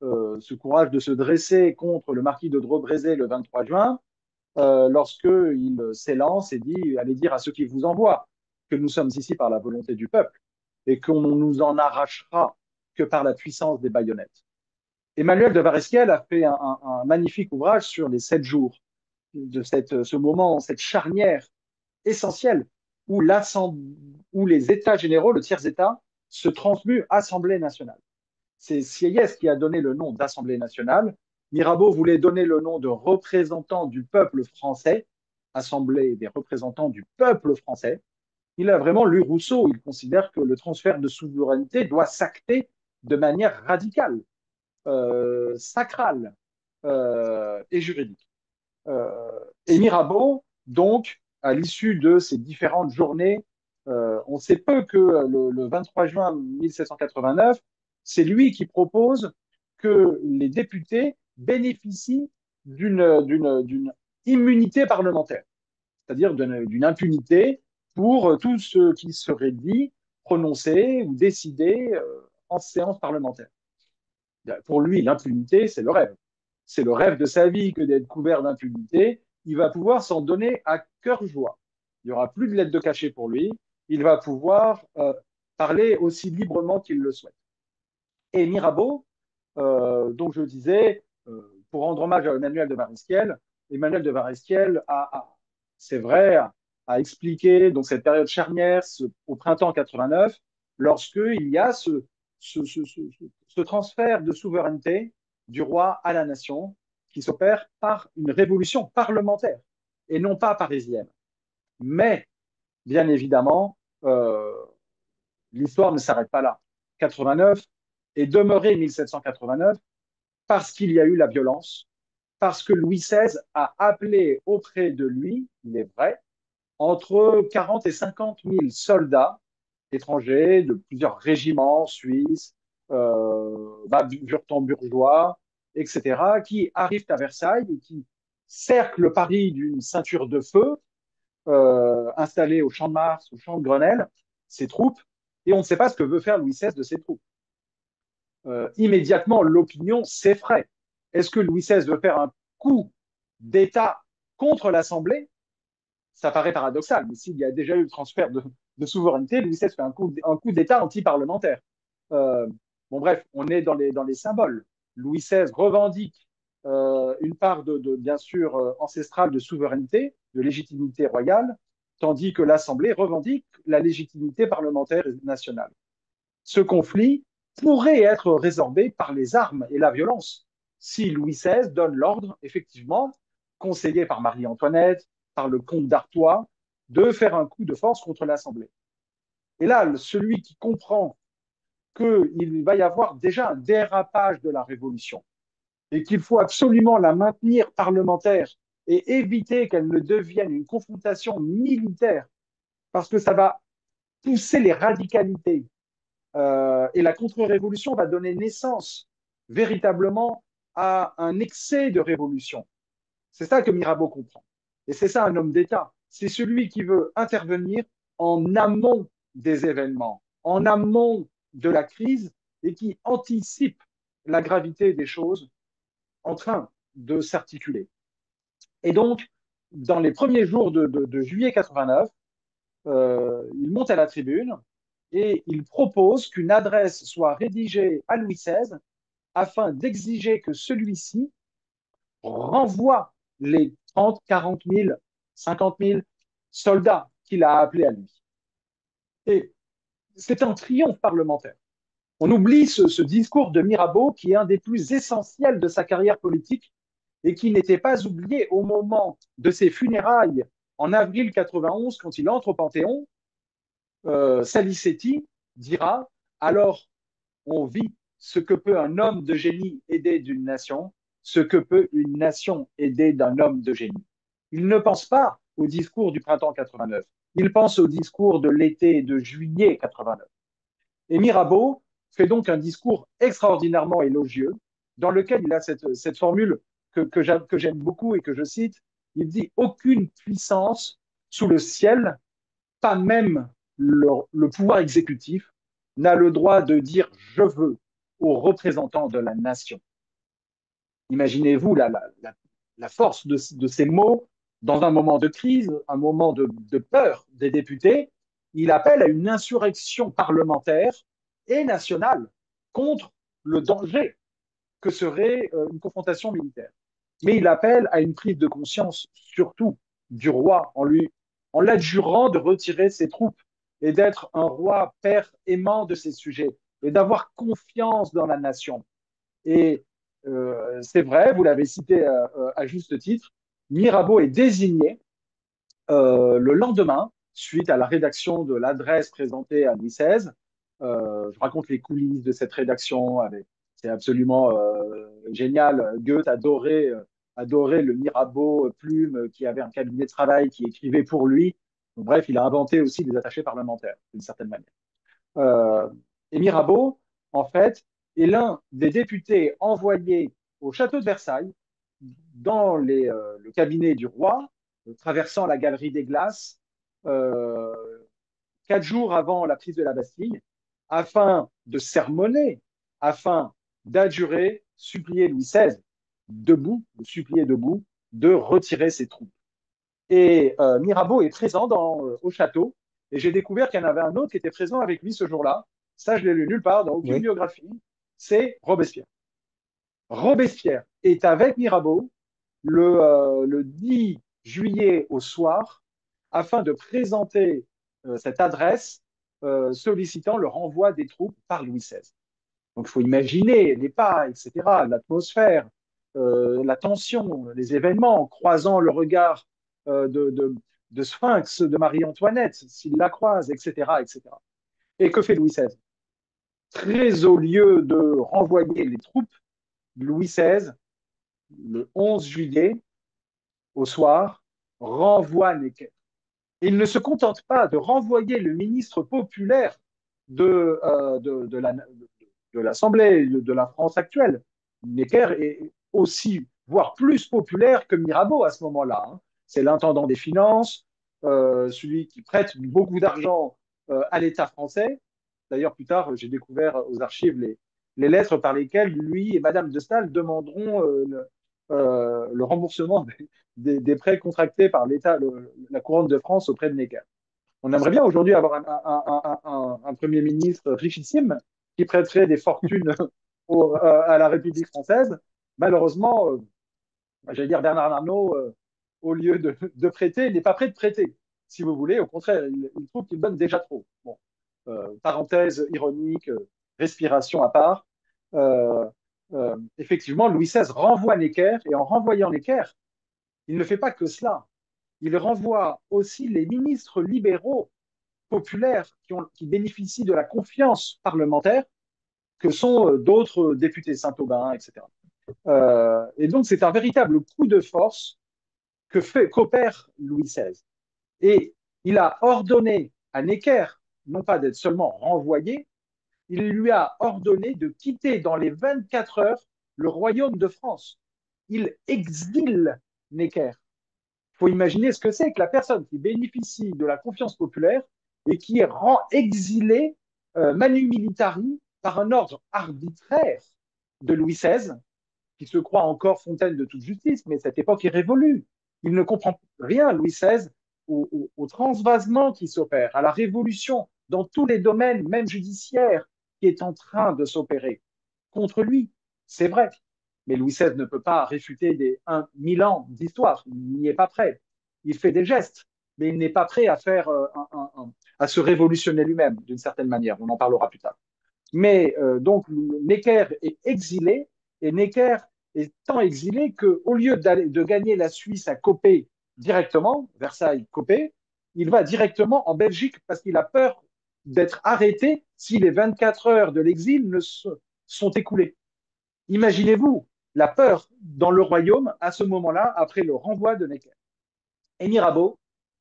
ce courage de se dresser contre le marquis de Drobrezé le 23 juin, lorsqu'il s'élance et dit, allez dire à ceux qui vous envoient que nous sommes ici par la volonté du peuple et qu'on ne nous en arrachera que par la puissance des baïonnettes. Emmanuel de Varesquiel a fait un magnifique ouvrage sur les 7 jours de ce moment, cette charnière essentielle où, où les États généraux, le tiers-État, se transmuent Assemblée nationale. C'est Sieyès qui a donné le nom d'Assemblée nationale. Mirabeau voulait donner le nom de représentant du peuple français, Assemblée des représentants du peuple français. Il a vraiment lu Rousseau. Il considère que le transfert de souveraineté doit s'acter de manière radicale, sacrale et juridique. Et Mirabeau, donc, à l'issue de ces différentes journées, on sait peu que le 23 juin 1789, c'est lui qui propose que les députés bénéficient d'une immunité parlementaire, c'est-à-dire d'une impunité pour tout ce qui serait dit, prononcé ou décidé en séance parlementaire. Pour lui, l'impunité, c'est le rêve. C'est le rêve de sa vie que d'être couvert d'impunité. Il va pouvoir s'en donner à cœur joie. Il n'y aura plus de lettres de cachet pour lui. Il va pouvoir parler aussi librement qu'il le souhaite. Et Mirabeau, donc je disais, pour rendre hommage à Emmanuel de Varesquiel c'est vrai, a expliqué donc, cette période charnière au printemps 89, lorsqu'il y a ce transfert de souveraineté du roi à la nation qui s'opère par une révolution parlementaire et non pas parisienne. Mais, bien évidemment, l'histoire ne s'arrête pas là. 89 est demeuré 1789 parce qu'il y a eu la violence, parce que Louis XVI a appelé auprès de lui, il est vrai, entre 40 et 50 000 soldats étrangers de plusieurs régiments suisses, wurtembergeois, etc., qui arrivent à Versailles et qui cerclent Paris d'une ceinture de feu installée au Champ de Mars, au Champ de Grenelle, ces troupes, et on ne sait pas ce que veut faire Louis XVI de ces troupes. Immédiatement, l'opinion s'effraie. Est-ce que Louis XVI veut faire un coup d'État contre l'Assemblée? Ça paraît paradoxal, mais s'il y a déjà eu le transfert de souveraineté, Louis XVI fait un coup d'État anti-parlementaire. Bon, bref, on est dans les symboles. Louis XVI revendique une part bien sûr, ancestrale de souveraineté, de légitimité royale, tandis que l'Assemblée revendique la légitimité parlementaire et nationale. Ce conflit pourrait être résorbé par les armes et la violence si Louis XVI donne l'ordre, effectivement, conseillé par Marie-Antoinette, par le comte d'Artois, de faire un coup de force contre l'Assemblée. Et là, celui qui comprend qu'il va y avoir déjà un dérapage de la Révolution et qu'il faut absolument la maintenir parlementaire et éviter qu'elle ne devienne une confrontation militaire, parce que ça va pousser les radicalités, et la contre-révolution va donner naissance véritablement à un excès de révolution. C'est ça que Mirabeau comprend. Et c'est ça un homme d'État. C'est celui qui veut intervenir en amont des événements, en amont de la crise et qui anticipe la gravité des choses en train de s'articuler. Et donc, dans les premiers jours de juillet 89, il monte à la tribune et il propose qu'une adresse soit rédigée à Louis XVI afin d'exiger que celui-ci renvoie les 30, 40 000, 50 000 soldats qu'il a appelés à lui. Et c'est un triomphe parlementaire. On oublie ce discours de Mirabeau qui est un des plus essentiels de sa carrière politique et qui n'était pas oublié au moment de ses funérailles en avril 91 quand il entre au Panthéon. Salicetti dira alors on vit ce que peut un homme de génie aider d'une nation, ce que peut une nation aider d'un homme de génie. Il ne pense pas au discours du printemps 89, il pense au discours de l'été de juillet 89. Et Mirabeau fait donc un discours extraordinairement élogieux dans lequel il a cette formule que j'aime beaucoup et que je cite. Il dit aucune puissance sous le ciel, pas même le pouvoir exécutif, n'a le droit de dire je veux aux représentants de la nation. Imaginez-vous la force de ces mots dans un moment de crise, un moment de peur des députés. Il appelle à une insurrection parlementaire et nationale contre le danger que serait une confrontation militaire. Mais il appelle à une prise de conscience surtout du roi en l'adjurant de retirer ses troupes et d'être un roi père aimant de ses sujets et d'avoir confiance dans la nation. Et c'est vrai, vous l'avez cité à juste titre, Mirabeau est désigné le lendemain, suite à la rédaction de l'adresse présentée à Louis XVI. Je raconte les coulisses de cette rédaction. C'est absolument génial. Goethe adorait le Mirabeau plume qui avait un cabinet de travail qui écrivait pour lui. Donc, bref, il a inventé aussi des attachés parlementaires, d'une certaine manière. Euh, et Mirabeau, en fait, est l'un des députés envoyés au château de Versailles dans le cabinet du roi, traversant la galerie des glaces, euh, 4 jours avant la prise de la Bastille, afin de sermonner, afin d'adjurer, supplier Louis XVI, debout, de supplier debout, de retirer ses troupes. Et Mirabeau est présent au château, et j'ai découvert qu'il y en avait un autre qui était présent avec lui ce jour-là. Ça, je l'ai lu nulle part, dans aucune Oui. biographie. C'est Robespierre. Robespierre est avec Mirabeau le 10 juillet au soir afin de présenter cette adresse sollicitant le renvoi des troupes par Louis XVI. Donc il faut imaginer les pas, etc., l'atmosphère, la tension, les événements, croisant le regard de Sphinx de Marie-Antoinette, s'il la croise, etc., etc. Et que fait Louis XVI? Très au lieu de renvoyer les troupes, Louis XVI, le 11 juillet, au soir, renvoie Necker. Il ne se contente pas de renvoyer le ministre populaire de l'Assemblée de la France actuelle. Necker est aussi, voire plus populaire que Mirabeau à ce moment-là. Hein. C'est l'intendant des finances, celui qui prête beaucoup d'argent à l'État français. D'ailleurs, plus tard, j'ai découvert aux archives les lettres par lesquelles lui et Madame de Staël demanderont le remboursement des prêts contractés par l'État, la couronne de France auprès de Necker. On aimerait bien aujourd'hui avoir un Premier ministre richissime qui prêterait des fortunes à la République française. Malheureusement, j'allais dire Bernard Arnault, au lieu de prêter, n'est pas prêt de prêter. Si vous voulez, au contraire, il trouve qu'il donne déjà trop. Bon, parenthèse ironique, respiration à part. Euh, Effectivement, Louis XVI renvoie Necker et en renvoyant Necker, il ne fait pas que cela. Il renvoie aussi les ministres libéraux populaires qui bénéficient de la confiance parlementaire que sont d'autres députés Saint-Aubin, etc. Et donc, c'est un véritable coup de force qu'opère Louis XVI. Et il a ordonné à Necker, non pas d'être seulement renvoyé, il lui a ordonné de quitter dans les 24 heures le royaume de France. Il exile Necker. Il faut imaginer ce que c'est que la personne qui bénéficie de la confiance populaire et qui est exilée manu militari par un ordre arbitraire de Louis XVI, qui se croit encore fontaine de toute justice, mais cette époque est révolue. Il ne comprend rien, Louis XVI, au transvasement qui s'opère, à la révolution dans tous les domaines, même judiciaires, qui est en train de s'opérer contre lui. C'est vrai. Mais Louis XVI ne peut pas réfuter des 1000 ans d'histoire. Il n'y est pas prêt. Il fait des gestes, mais il n'est pas prêt à faire à se révolutionner lui-même d'une certaine manière. On en parlera plus tard. Mais donc Necker est exilé et Necker est tant exilé qu'au lieu de gagner la Suisse à Coppet directement, Versailles-Coppet, il va directement en Belgique parce qu'il a peur d'être arrêté si les 24 heures de l'exil ne sont écoulées. Imaginez-vous la peur dans le royaume à ce moment-là, après le renvoi de Necker. Et Mirabeau,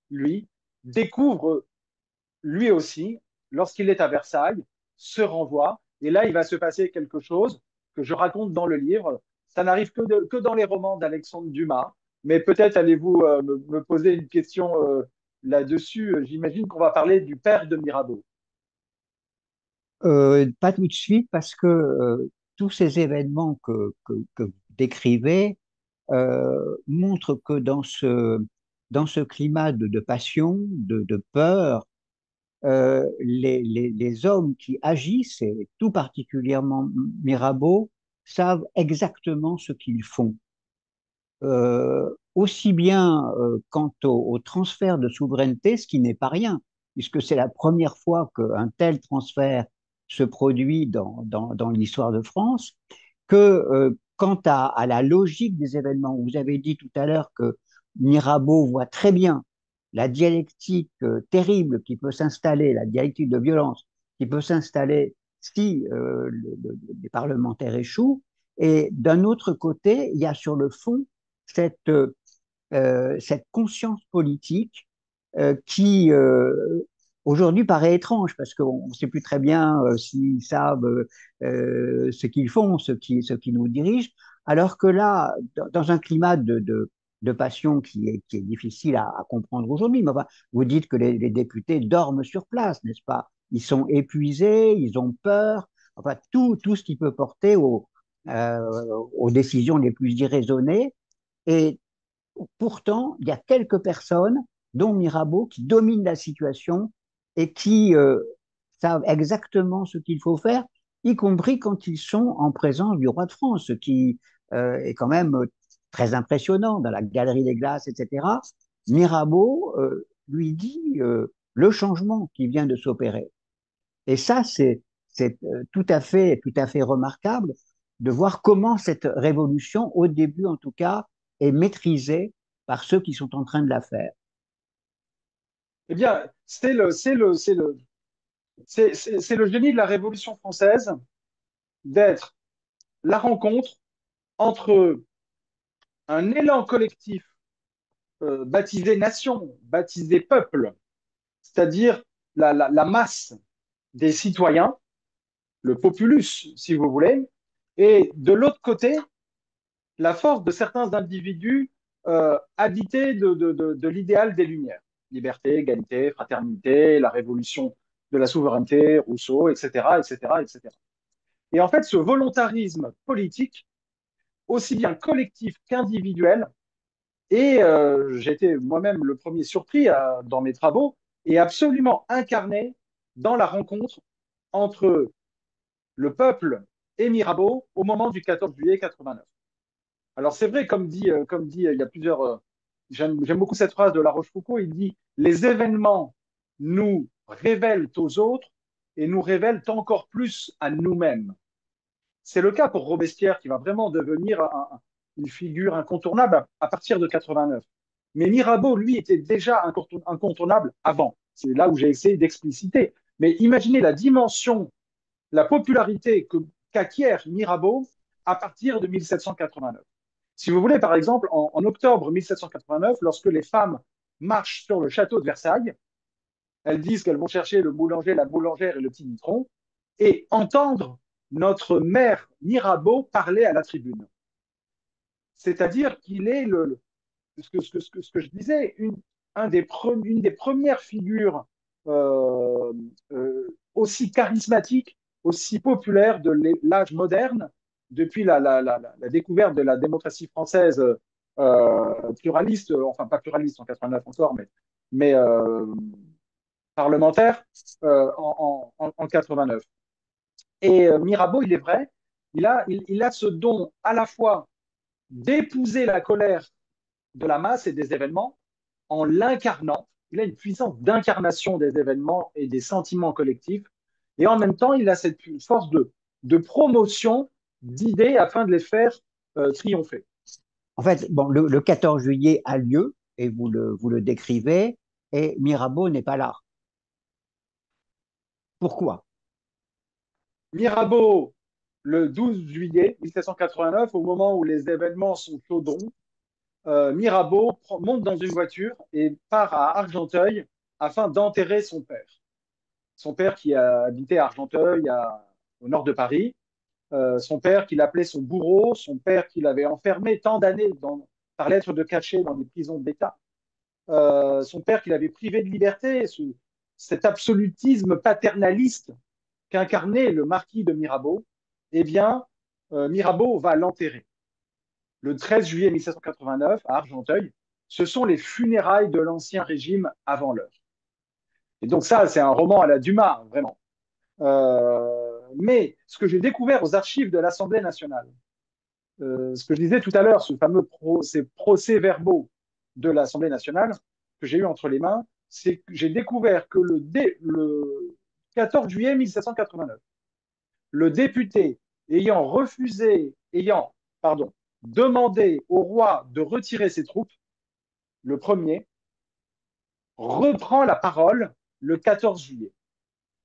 lui, découvre lui aussi, lorsqu'il est à Versailles, se renvoie. Et là, il va se passer quelque chose que je raconte dans le livre. Ça n'arrive que dans les romans d'Alexandre Dumas. Mais peut-être allez-vous me poser une question là-dessus. J'imagine qu'on va parler du père de Mirabeau. Pas tout de suite, parce que tous ces événements que vous décrivez montrent que dans ce climat de passion, de peur, les hommes qui agissent, et tout particulièrement Mirabeau, savent exactement ce qu'ils font. Aussi bien quant au transfert de souveraineté, ce qui n'est pas rien, puisque c'est la première fois qu'un tel transfert se produit dans l'histoire de France, que quant à la logique des événements. Vous avez dit tout à l'heure que Mirabeau voit très bien la dialectique terrible qui peut s'installer, la dialectique de violence qui peut s'installer si les parlementaires échouent. Et d'un autre côté, il y a sur le fond cette, cette conscience politique qui aujourd'hui paraît étrange parce qu'on ne sait plus très bien s'ils savent ce qu'ils font, ce qui nous dirige, alors que là, dans un climat de passion qui est difficile à comprendre aujourd'hui, mais enfin, vous dites que les députés dorment sur place, n'est-ce pas? Ils sont épuisés, ils ont peur, enfin tout ce qui peut porter aux décisions les plus irraisonnées. Et pourtant, il y a quelques personnes, dont Mirabeau, qui dominent la situation et qui savent exactement ce qu'il faut faire, y compris quand ils sont en présence du roi de France, ce qui est quand même très impressionnant dans la galerie des glaces, etc. Mirabeau lui dit le changement qui vient de s'opérer. Et ça, c'est tout à fait remarquable de voir comment cette révolution, au début en tout cas, est maîtrisée par ceux qui sont en train de la faire. Eh bien, c'est le génie de la Révolution française d'être la rencontre entre un élan collectif baptisé nation, baptisé peuple, c'est-à-dire la masse des citoyens, le populus, si vous voulez, et de l'autre côté, la force de certains individus habités de l'idéal des Lumières. Liberté, égalité, fraternité, la révolution de la souveraineté, Rousseau, etc., etc., etc. Et en fait, ce volontarisme politique, aussi bien collectif qu'individuel, et j'ai été moi-même le premier surpris dans mes travaux, est absolument incarné dans la rencontre entre le peuple et Mirabeau au moment du 14 juillet 89. Alors c'est vrai, comme dit, il y a plusieurs. J'aime beaucoup cette phrase de La Rochefoucauld. Il dit les événements nous révèlent aux autres et nous révèlent encore plus à nous-mêmes. C'est le cas pour Robespierre qui va vraiment devenir une figure incontournable à partir de 89. Mais Mirabeau, lui, était déjà incontournable avant. C'est là où j'ai essayé d'expliciter. Mais imaginez la dimension, la popularité qu'acquiert Mirabeau à partir de 1789. Si vous voulez, par exemple, en octobre 1789, lorsque les femmes marchent sur le château de Versailles, elles disent qu'elles vont chercher le boulanger, la boulangère et le petit mitron, et entendre notre maire Mirabeau parler à la tribune. C'est-à-dire qu'il est ce que je disais, une des premières figures aussi charismatiques, aussi populaires de l'âge moderne, depuis la découverte de la démocratie française pluraliste, enfin pas pluraliste en 89 encore, mais parlementaire en 89. Et Mirabeau, il est vrai, il a ce don à la fois d'épouser la colère de la masse et des événements en l'incarnant. Il a une puissance d'incarnation des événements et des sentiments collectifs Et en même temps, il a cette force de promotion d'idées afin de les faire triompher. En fait, bon, le 14 juillet a lieu, et vous le décrivez, et Mirabeau n'est pas là. Pourquoi? Mirabeau, le 12 juillet 1789, au moment où les événements sont chaudrons, Mirabeau monte dans une voiture et part à Argenteuil afin d'enterrer son père. Son père qui a habité à Argenteuil, au nord de Paris. Son père qu'il appelait son bourreau, son père qu'il avait enfermé tant d'années par lettre de cachet dans des prisons d'État, son père qu'il avait privé de liberté, cet absolutisme paternaliste qu'incarnait le marquis de Mirabeau, eh bien, Mirabeau va l'enterrer. Le 13 juillet 1789, à Argenteuil, ce sont les funérailles de l'ancien régime avant l'heure. Et donc ça, c'est un roman à la Dumas, vraiment. Mais ce que j'ai découvert aux archives de l'Assemblée nationale, ce que je disais tout à l'heure, ces procès-verbaux de l'Assemblée nationale que j'ai eu entre les mains, c'est que j'ai découvert que le 14 juillet 1789, le député ayant, pardon, demandé au roi de retirer ses troupes, le premier, reprend la parole le 14 juillet.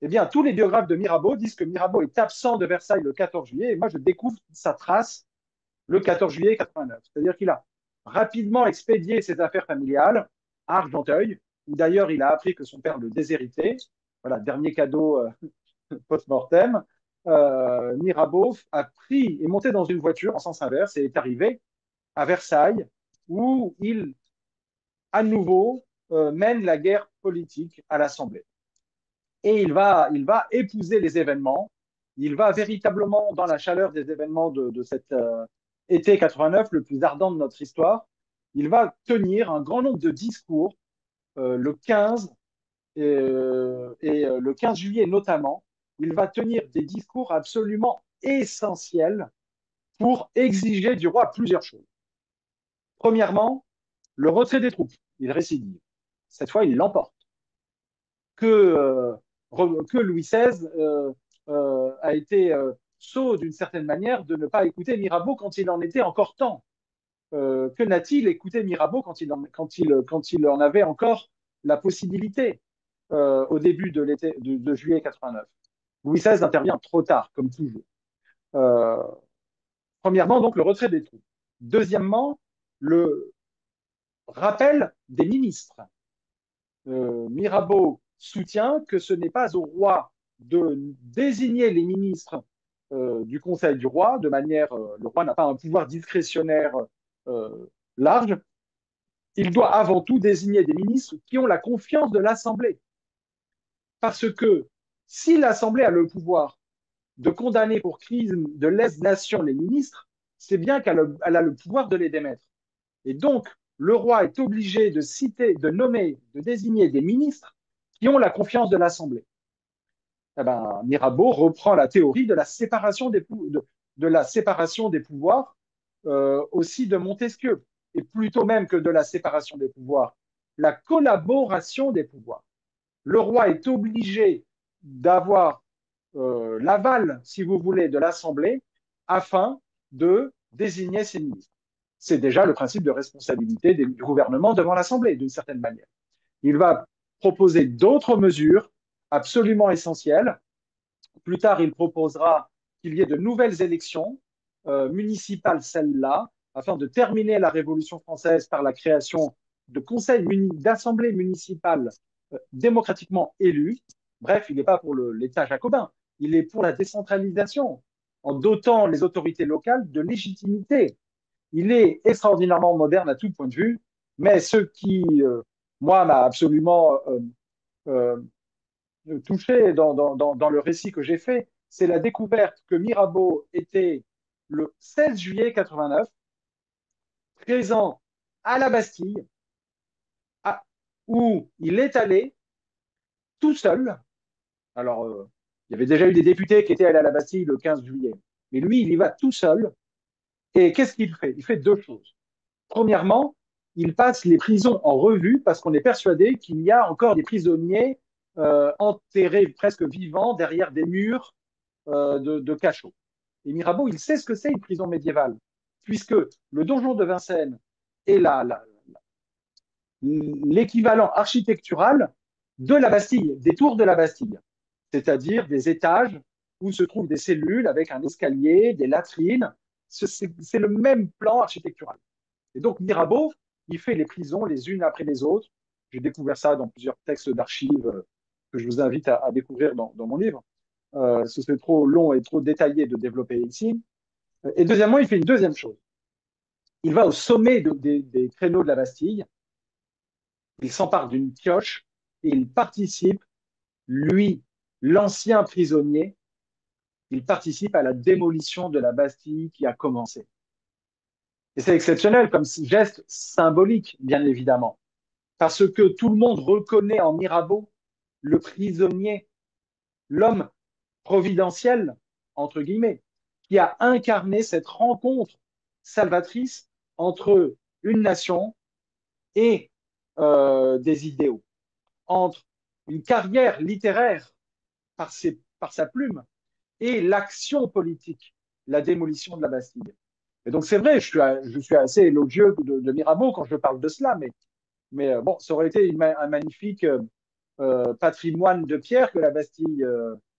Eh bien, tous les biographes de Mirabeau disent que Mirabeau est absent de Versailles le 14 juillet, et moi je découvre sa trace le 14 juillet 89. C'est-à-dire qu'il a rapidement expédié ses affaires familiales à Argenteuil, où d'ailleurs il a appris que son père le déshéritait. Voilà, dernier cadeau post-mortem. Mirabeau a pris et monté dans une voiture en sens inverse et est arrivé à Versailles, où il, à nouveau, mène la guerre politique à l'Assemblée. Et il va épouser les événements. Il va véritablement dans la chaleur des événements de cet été 89, le plus ardent de notre histoire. Il va tenir un grand nombre de discours le 15 le 15 juillet notamment. Il va tenir des discours absolument essentiels pour exiger du roi plusieurs choses. Premièrement, le retrait des troupes. Il récidive. Cette fois, il l'emporte. Que Louis XVI a été sot d'une certaine manière de ne pas écouter Mirabeau quand il en était encore temps. Que n'a-t-il écouté Mirabeau quand il en avait encore la possibilité au début de juillet 89? Louis XVI intervient trop tard, comme toujours. Euh, Premièrement, donc, le retrait des troupes. Deuxièmement, le rappel des ministres. Mirabeau soutient que ce n'est pas au roi de désigner les ministres du Conseil du roi, de manière, le roi n'a pas un pouvoir discrétionnaire large, il doit avant tout désigner des ministres qui ont la confiance de l'Assemblée. Parce que si l'Assemblée a le pouvoir de condamner pour crime de lèse-nation les ministres, c'est bien qu'elle a le pouvoir de les démettre. Et donc, le roi est obligé de citer, de nommer, de désigner des ministres qui ont la confiance de l'Assemblée. Eh ben, Mirabeau reprend la théorie de la séparation de la séparation des pouvoirs aussi de Montesquieu, et plutôt même que de la séparation des pouvoirs, la collaboration des pouvoirs. Le roi est obligé d'avoir l'aval, si vous voulez, de l'Assemblée afin de désigner ses ministres. C'est déjà le principe de responsabilité du gouvernement devant l'Assemblée, d'une certaine manière. Il va proposer d'autres mesures absolument essentielles. Plus tard, il proposera qu'il y ait de nouvelles élections municipales, celles-là, afin de terminer la Révolution française par la création de conseils d'assemblées municipales démocratiquement élus. Bref, il n'est pas pour l'État jacobin, il est pour la décentralisation, en dotant les autorités locales de légitimité. Il est extraordinairement moderne à tout point de vue, mais ce qui, moi, m'a absolument euh, touché dans le récit que j'ai fait, c'est la découverte que Mirabeau était le 16 juillet 89 présent à la Bastille, à, où il est allé tout seul. Alors, il y avait déjà eu des députés qui étaient allés à la Bastille le 15 juillet, mais lui, il y va tout seul. Et qu'est-ce qu'il fait? Il fait deux choses. Premièrement, il passe les prisons en revue parce qu'on est persuadé qu'il y a encore des prisonniers enterré presque vivant derrière des murs de cachots. Et Mirabeau, il sait ce que c'est une prison médiévale, puisque le donjon de Vincennes est l'équivalent architectural de la Bastille, des tours de la Bastille, c'est-à-dire des étages où se trouvent des cellules avec un escalier, des latrines. C'est le même plan architectural. Et donc Mirabeau, il fait les prisons les unes après les autres. J'ai découvert ça dans plusieurs textes d'archives que je vous invite à découvrir dans mon livre. C'est trop long et trop détaillé de développer ici. Et deuxièmement, il fait une deuxième chose. Il va au sommet des créneaux de la Bastille, il s'empare d'une pioche et il participe, lui, l'ancien prisonnier, il participe à la démolition de la Bastille qui a commencé. Et c'est exceptionnel comme geste symbolique, bien évidemment, parce que tout le monde reconnaît en Mirabeau le prisonnier, l'homme providentiel, entre guillemets, qui a incarné cette rencontre salvatrice entre une nation et des idéaux, entre une carrière littéraire par sa plume et l'action politique, la démolition de la Bastille. Et donc c'est vrai, je suis assez élogieux de Mirabeau quand je parle de cela, mais bon, ça aurait été un magnifique patrimoine de pierre que la Bastille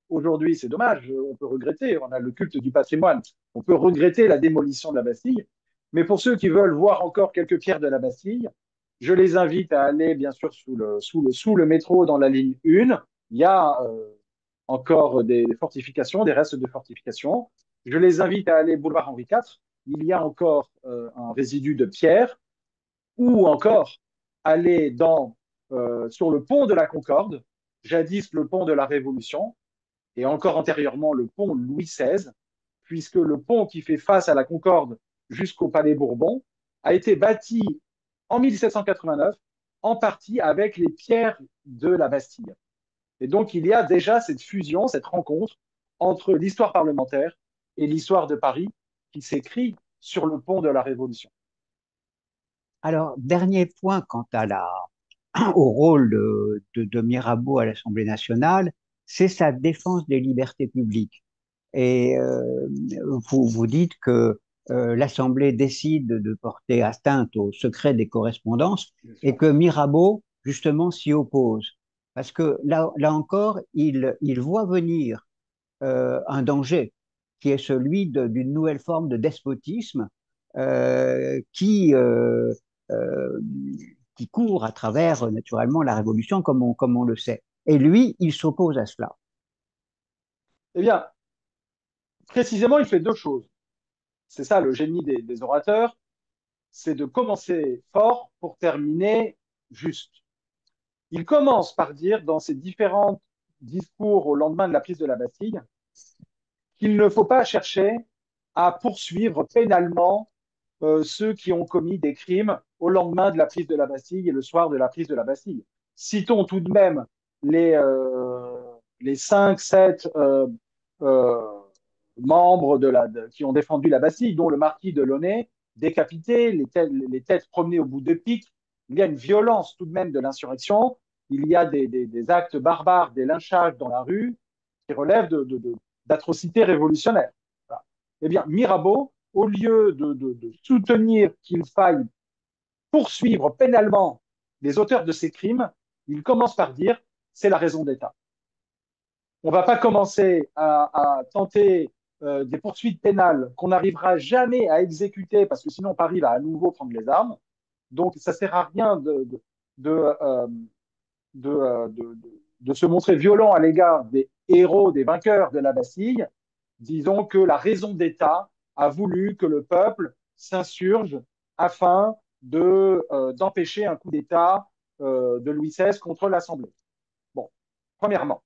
aujourd'hui. C'est dommage, on peut regretter, on a le culte du patrimoine, on peut regretter la démolition de la Bastille. Mais pour ceux qui veulent voir encore quelques pierres de la Bastille, je les invite à aller bien sûr sous le métro dans la ligne 1. Il y a encore des fortifications, des restes de fortifications. Je les invite à aller boulevard Henri IV. Il y a encore un résidu de pierre ou encore aller sur le pont de la Concorde, jadis le pont de la Révolution, et encore antérieurement le pont Louis XVI, puisque le pont qui fait face à la Concorde jusqu'au Palais Bourbon a été bâti en 1789, en partie avec les pierres de la Bastille. Et donc il y a déjà cette fusion, cette rencontre entre l'histoire parlementaire et l'histoire de Paris qui s'écrit sur le pont de la Révolution. Alors, dernier point quant au rôle de Mirabeau à l'Assemblée nationale, c'est sa défense des libertés publiques. Et vous dites que l'Assemblée décide de porter atteinte au secret des correspondances Bien et sûr. que Mirabeau, justement, s'y oppose. Parce que là encore, il voit venir un danger qui est celui d'une nouvelle forme de despotisme euh, qui, euh, euh, qui court à travers, naturellement, la Révolution, comme on le sait. Et lui, il s'oppose à cela. Eh bien, précisément, il fait deux choses. C'est ça le génie des orateurs, c'est de commencer fort pour terminer juste. Il commence par dire dans ses différents discours au lendemain de la prise de la Bastille qu'il ne faut pas chercher à poursuivre pénalement ceux qui ont commis des crimes au lendemain de la prise de la Bastille et le soir de la prise de la Bastille. Citons tout de même les 5, 7 euh, membres qui ont défendu la Bastille, dont le marquis de Launay, décapité, les têtes promenées au bout de piques. Il y a une violence tout de même de l'insurrection. Il y a des actes barbares, des lynchages dans la rue qui relèvent d'atrocités révolutionnaires. Voilà. Eh bien, Mirabeau, au lieu de soutenir qu'il faille poursuivre pénalement les auteurs de ces crimes, il commence par dire c'est la raison d'État. On ne va pas commencer à tenter des poursuites pénales qu'on n'arrivera jamais à exécuter parce que sinon Paris va à nouveau prendre les armes. Donc ça ne sert à rien de, euh, de se montrer violent à l'égard des héros, des vainqueurs de la Bastille. Disons que la raison d'État a voulu que le peuple s'insurge afin d'empêcher un coup d'État de Louis XVI contre l'Assemblée. Bon, premièrement,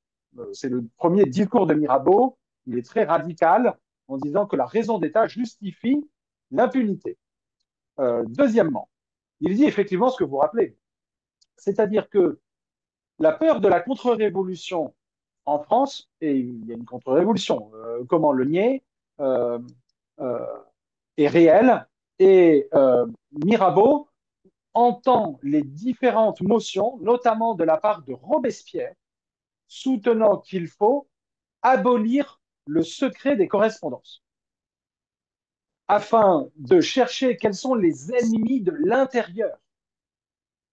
c'est le premier discours de Mirabeau. Il est très radical en disant que la raison d'État justifie l'impunité. Deuxièmement, il dit effectivement ce que vous rappelez, c'est-à-dire que la peur de la contre-révolution en France, et il y a une contre-révolution, comment le nier, euh, euh, est réelle, et Mirabeau entend les différentes motions, notamment de la part de Robespierre, soutenant qu'il faut abolir le secret des correspondances afin de chercher quels sont les ennemis de l'intérieur.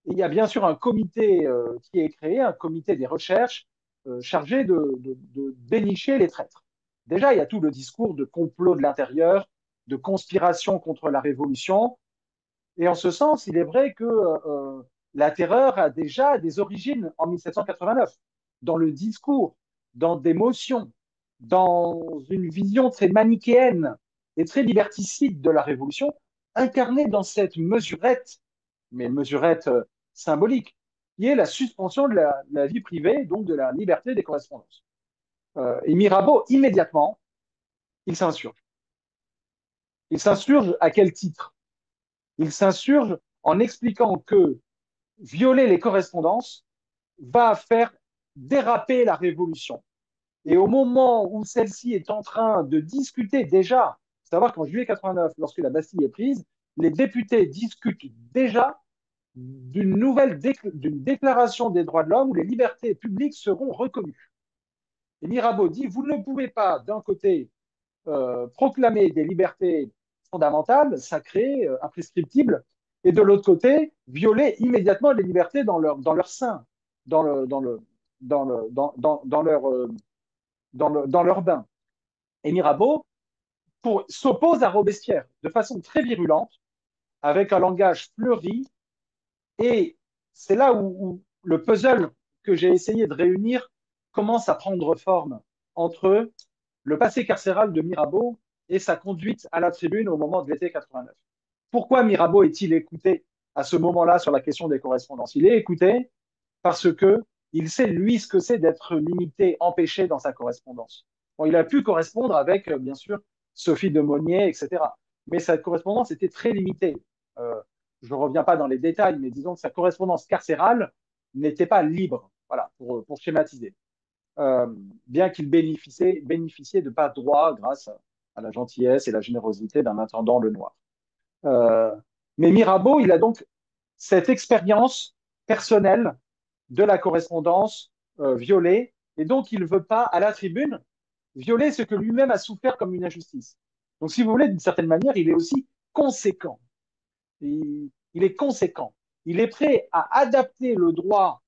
Il y a bien sûr un comité qui est créé, un comité des recherches chargé de dénicher les traîtres. Déjà, il y a tout le discours de complot de l'intérieur, de conspiration contre la révolution. Et en ce sens, il est vrai que la terreur a déjà des origines en 1789, dans le discours, dans des motions, dans une vision très manichéenne et très liberticide de la révolution, incarnée dans cette mesurette, mais mesurette symbolique, qui est la suspension de la vie privée, donc de la liberté des correspondances. Et Mirabeau, immédiatement, il s'insurge. Il s'insurge à quel titre? Il s'insurge en expliquant que violer les correspondances va faire déraper la révolution. Et au moment où celle-ci est en train de discuter déjà, savoir qu'en juillet 89, lorsque la Bastille est prise, les députés discutent déjà d'une déclaration des droits de l'homme où les libertés publiques seront reconnues. Et Mirabeau dit, vous ne pouvez pas, d'un côté, proclamer des libertés fondamentales, sacrées, imprescriptibles, et de l'autre côté, violer immédiatement les libertés dans leur sein, dans, le, dans, le, dans leur bain. Et Mirabeau s'oppose à Robespierre de façon très virulente, avec un langage fleuri, et c'est là où le puzzle que j'ai essayé de réunir commence à prendre forme entre le passé carcéral de Mirabeau et sa conduite à la tribune au moment de l'été 89. Pourquoi Mirabeau est-il écouté à ce moment-là sur la question des correspondances? Il est écouté parce que il sait, lui, ce que c'est d'être limité, empêché dans sa correspondance. Bon, il a pu correspondre avec, bien sûr, Sophie de Monnier, etc. Mais sa correspondance était très limitée. Euh, je ne reviens pas dans les détails, mais disons que sa correspondance carcérale n'était pas libre, voilà, pour schématiser. Euh, bien qu'il bénéficiait de pas droit grâce à la gentillesse et la générosité d'un intendant Lenoir. Euh, mais Mirabeau, il a donc cette expérience personnelle de la correspondance violée, et donc il ne veut pas, à la tribune, violer ce que lui-même a souffert comme une injustice. Donc, si vous voulez, d'une certaine manière, il est aussi conséquent. Il est conséquent. Il est prêt à adapter le droit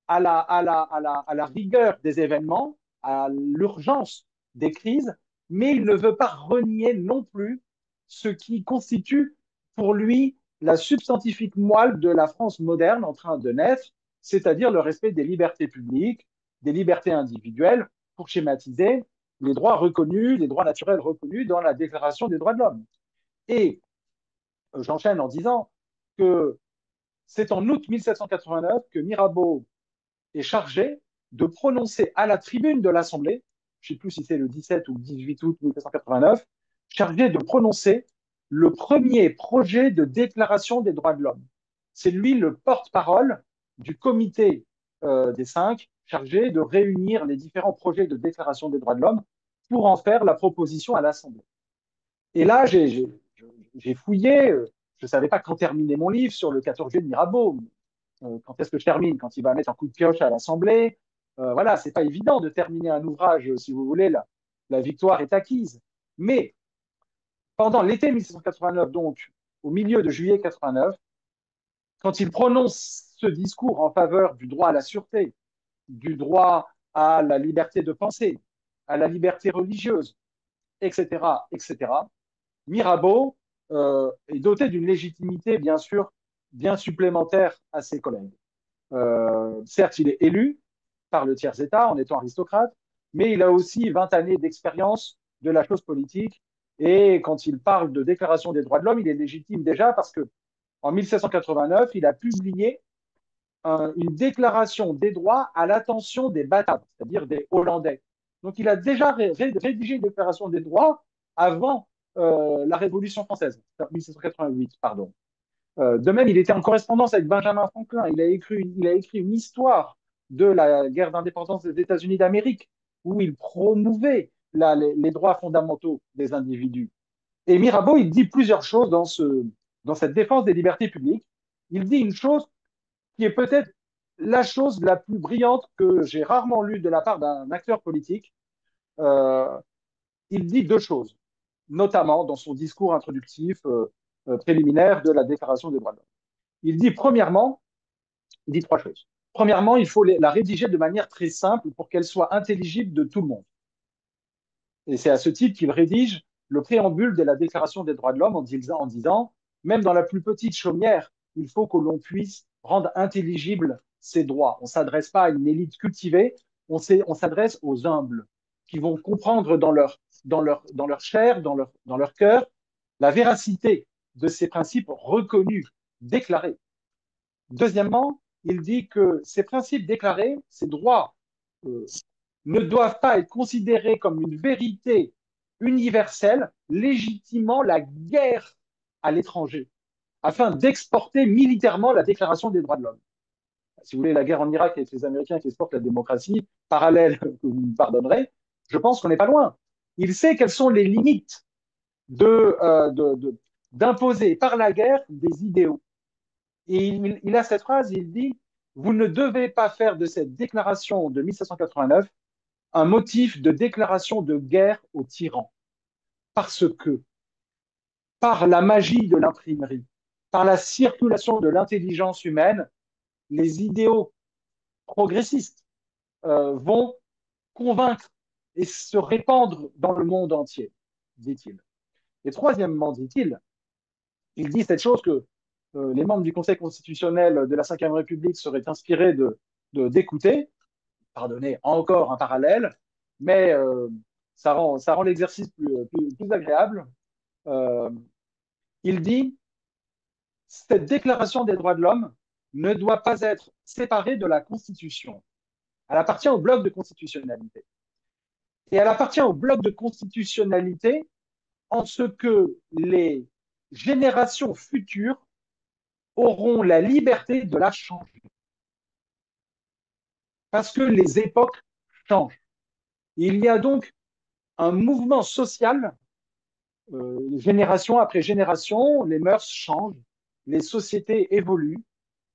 à la rigueur des événements, à l'urgence des crises, mais il ne veut pas renier non plus ce qui constitue pour lui la substantifique moelle de la France moderne en train de naître, c'est-à-dire le respect des libertés publiques, des libertés individuelles, pour schématiser les droits reconnus, les droits naturels reconnus dans la Déclaration des droits de l'homme. Et j'enchaîne en disant que c'est en août 1789 que Mirabeau est chargé de prononcer à la tribune de l'Assemblée, je ne sais plus si c'est le 17 ou le 18 août 1789, chargé de prononcer le premier projet de déclaration des droits de l'homme. C'est lui le porte-parole du comité des cinq chargé de réunir les différents projets de déclaration des droits de l'homme pour en faire la proposition à l'Assemblée. Et là, j'ai fouillé, je ne savais pas quand terminer mon livre sur le 14 juillet de Mirabeau. Quand est-ce que je termine? Quand il va mettre un coup de pioche à l'Assemblée. Voilà, c'est pas évident de terminer un ouvrage, si vous voulez, la victoire est acquise. Mais pendant l'été 1789, donc au milieu de juillet 89, quand il prononce ce discours en faveur du droit à la sûreté, du droit à la liberté de penser, à la liberté religieuse, etc., etc., Mirabeau est doté d'une légitimité, bien sûr, bien supplémentaire à ses collègues. Certes, il est élu par le tiers-État en étant aristocrate, mais il a aussi 20 années d'expérience de la chose politique. Et quand il parle de déclaration des droits de l'homme, il est légitime déjà parce que en 1789, il a publié une déclaration des droits à l'attention des Bataves, c'est-à-dire des Hollandais. Donc il a déjà rédigé une déclaration des droits avant la Révolution française, 1788, pardon. De même, il était en correspondance avec Benjamin Franklin. Il a écrit une histoire de la guerre d'indépendance des États-Unis d'Amérique, où il promouvait les droits fondamentaux des individus. Et Mirabeau, il dit plusieurs choses dans cette défense des libertés publiques. Il dit une chose qui est peut-être la chose la plus brillante que j'ai rarement lue de la part d'un acteur politique. Euh, il dit deux choses, notamment dans son discours introductif préliminaire de la Déclaration des droits de l'homme. Il dit premièrement, il dit trois choses. Premièrement, il faut la rédiger de manière très simple pour qu'elle soit intelligible de tout le monde. Et c'est à ce titre qu'il rédige le préambule de la Déclaration des droits de l'homme en disant, même dans la plus petite chaumière, il faut que l'on puisse rendre intelligibles ces droits. On ne s'adresse pas à une élite cultivée, on s'adresse aux humbles qui vont comprendre dans leur chair, dans leur cœur, la véracité de ces principes reconnus, déclarés. Deuxièmement, il dit que ces principes déclarés, ces droits euh, ne doivent pas être considérés comme une vérité universelle, légitimant la guerre à l'étranger, afin d'exporter militairement la Déclaration des droits de l'homme. Si vous voulez, la guerre en Irak avec les Américains qui exportent la démocratie, parallèle, que vous me pardonnerez, je pense qu'on n'est pas loin. Il sait quelles sont les limites d'imposer par la guerre des idéaux. Et il a cette phrase, il dit, vous ne devez pas faire de cette déclaration de 1789 un motif de déclaration de guerre aux tyrans. Parce que, par la magie de l'imprimerie, par la circulation de l'intelligence humaine, les idéaux progressistes vont convaincre et se répandre dans le monde entier, dit-il. Et troisièmement, dit-il, il dit cette chose que les membres du Conseil constitutionnel de la Ve République seraient inspirés d'écouter, pardonnez, encore un parallèle, mais ça rend l'exercice plus agréable. Euh, il dit, cette déclaration des droits de l'homme ne doit pas être séparée de la Constitution. Elle appartient au bloc de constitutionnalité. Et elle appartient au bloc de constitutionnalité en ce que les générations futures auront la liberté de la changer. Parce que les époques changent. Il y a donc un mouvement social, génération après génération, les mœurs changent, les sociétés évoluent.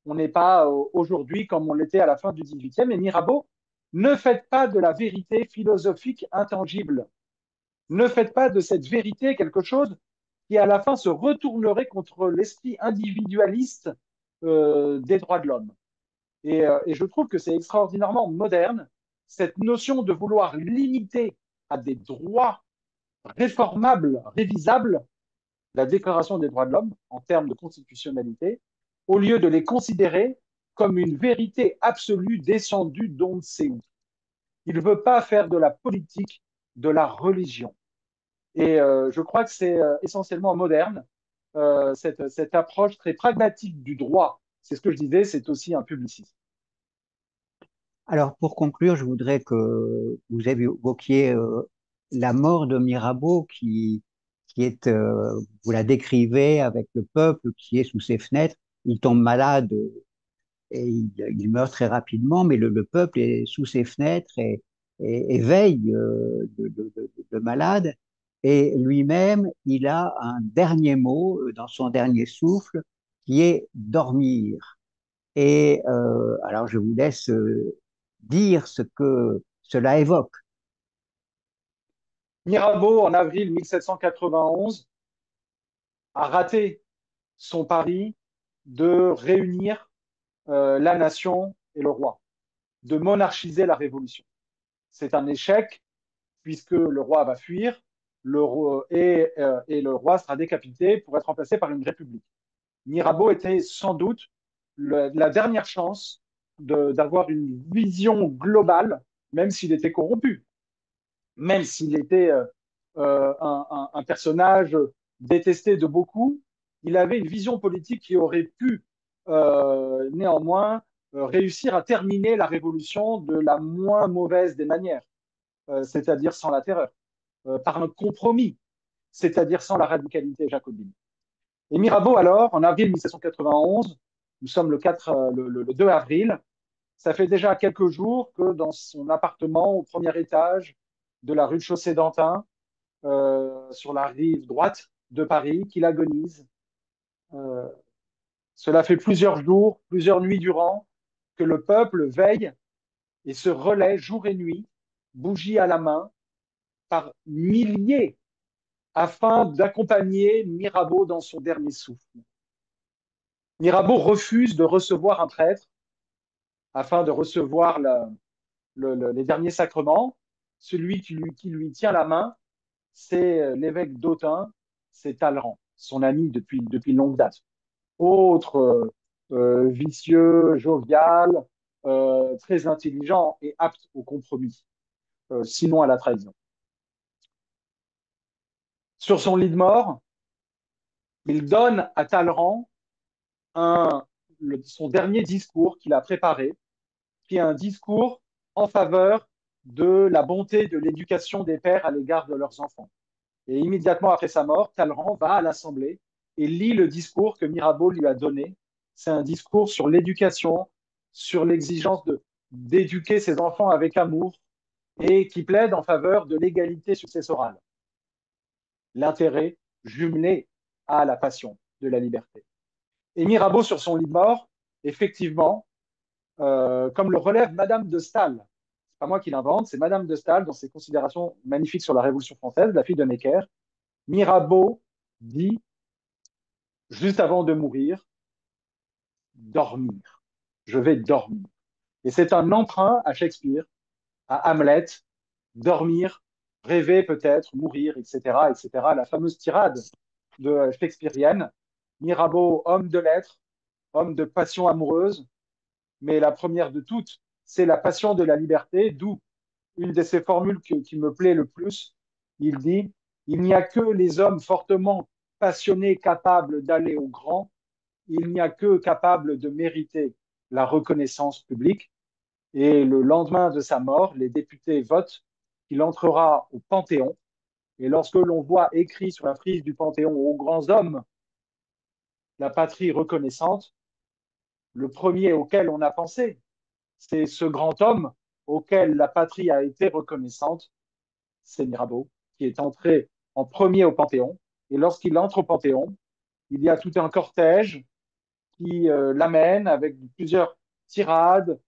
On n'est pas aujourd'hui comme on l'était à la fin du 18e. Et Mirabeau, ne faites pas de la vérité philosophique intangible. Ne faites pas de cette vérité quelque chose qui, à la fin, se retournerait contre l'esprit individualiste des droits de l'homme. Et je trouve que c'est extraordinairement moderne, cette notion de vouloir limiter à des droits réformables, révisables, la Déclaration des droits de l'homme en termes de constitutionnalité, au lieu de les considérer comme une vérité absolue descendue d'on ne sait où. Il ne veut pas faire de la politique de la religion. Et je crois que c'est essentiellement moderne, cette approche très pragmatique du droit. C'est ce que je disais, c'est aussi un publicisme. Alors, pour conclure, je voudrais que vous évoquiez la mort de Mirabeau qui est, vous la décrivez avec le peuple qui est sous ses fenêtres. Il tombe malade et il meurt très rapidement, mais le peuple est sous ses fenêtres et veille de malade. Et lui-même, il a un dernier mot dans son dernier souffle qui est dormir. Et alors, je vous laisse dire ce que cela évoque. Mirabeau, en avril 1791, a raté son pari de réunir la nation et le roi, de monarchiser la révolution. C'est un échec puisque le roi va fuir et le roi sera décapité pour être remplacé par une république. Mirabeau était sans doute la dernière chance d'avoir une vision globale, même s'il était corrompu, même s'il était un personnage détesté de beaucoup, il avait une vision politique qui aurait pu néanmoins réussir à terminer la révolution de la moins mauvaise des manières, c'est-à-dire sans la terreur, par un compromis, c'est-à-dire sans la radicalité jacobine. Et Mirabeau, alors, en avril 1791, nous sommes le 2 avril, ça fait déjà quelques jours que dans son appartement au premier étage de la rue de Chaussée-d'Antin, sur la rive droite de Paris, qu'il agonise. Euh, Cela fait plusieurs jours, plusieurs nuits durant, que le peuple veille et se relaie jour et nuit, bougie à la main, par milliers, afin d'accompagner Mirabeau dans son dernier souffle. Mirabeau refuse de recevoir un prêtre afin de recevoir les derniers sacrements. Celui qui lui tient la main, c'est l'évêque d'Autun, c'est Talleyrand, son ami depuis longue date. Autre vicieux, jovial, très intelligent et apte au compromis, sinon à la trahison. Sur son lit de mort, il donne à Talleyrand son dernier discours qu'il a préparé, qui est un discours en faveur de la bonté de l'éducation des pères à l'égard de leurs enfants. Et immédiatement après sa mort, Talleyrand va à l'Assemblée et lit le discours que Mirabeau lui a donné. C'est un discours sur l'éducation, sur l'exigence d'éduquer ses enfants avec amour et qui plaide en faveur de l'égalité successorale. L'intérêt jumelé à la passion de la liberté. Et Mirabeau, sur son lit de mort, effectivement, comme le relève Madame de Staël, c'est pas moi qui l'invente, c'est Madame de Staël dans ses considérations magnifiques sur la Révolution française, la fille de Necker. Mirabeau dit, juste avant de mourir, dormir. Je vais dormir. Et c'est un emprunt à Shakespeare, à Hamlet, dormir, rêver peut-être, mourir, etc., etc. La fameuse tirade de shakespearienne. Mirabeau, homme de lettres, homme de passion amoureuse, mais la première de toutes, c'est la passion de la liberté, d'où une de ces formules qui me plaît le plus. Il dit, il n'y a que les hommes fortement passionnés capables d'aller au grand, il n'y a que capables de mériter la reconnaissance publique. Et le lendemain de sa mort, les députés votent qu'il entrera au Panthéon. Et lorsque l'on voit écrit sur la frise du Panthéon aux grands hommes, la patrie reconnaissante, le premier auquel on a pensé, c'est ce grand homme auquel la patrie a été reconnaissante, c'est Mirabeau, qui est entré en premier au Panthéon. Et lorsqu'il entre au Panthéon, il y a tout un cortège qui l'amène avec plusieurs tirades,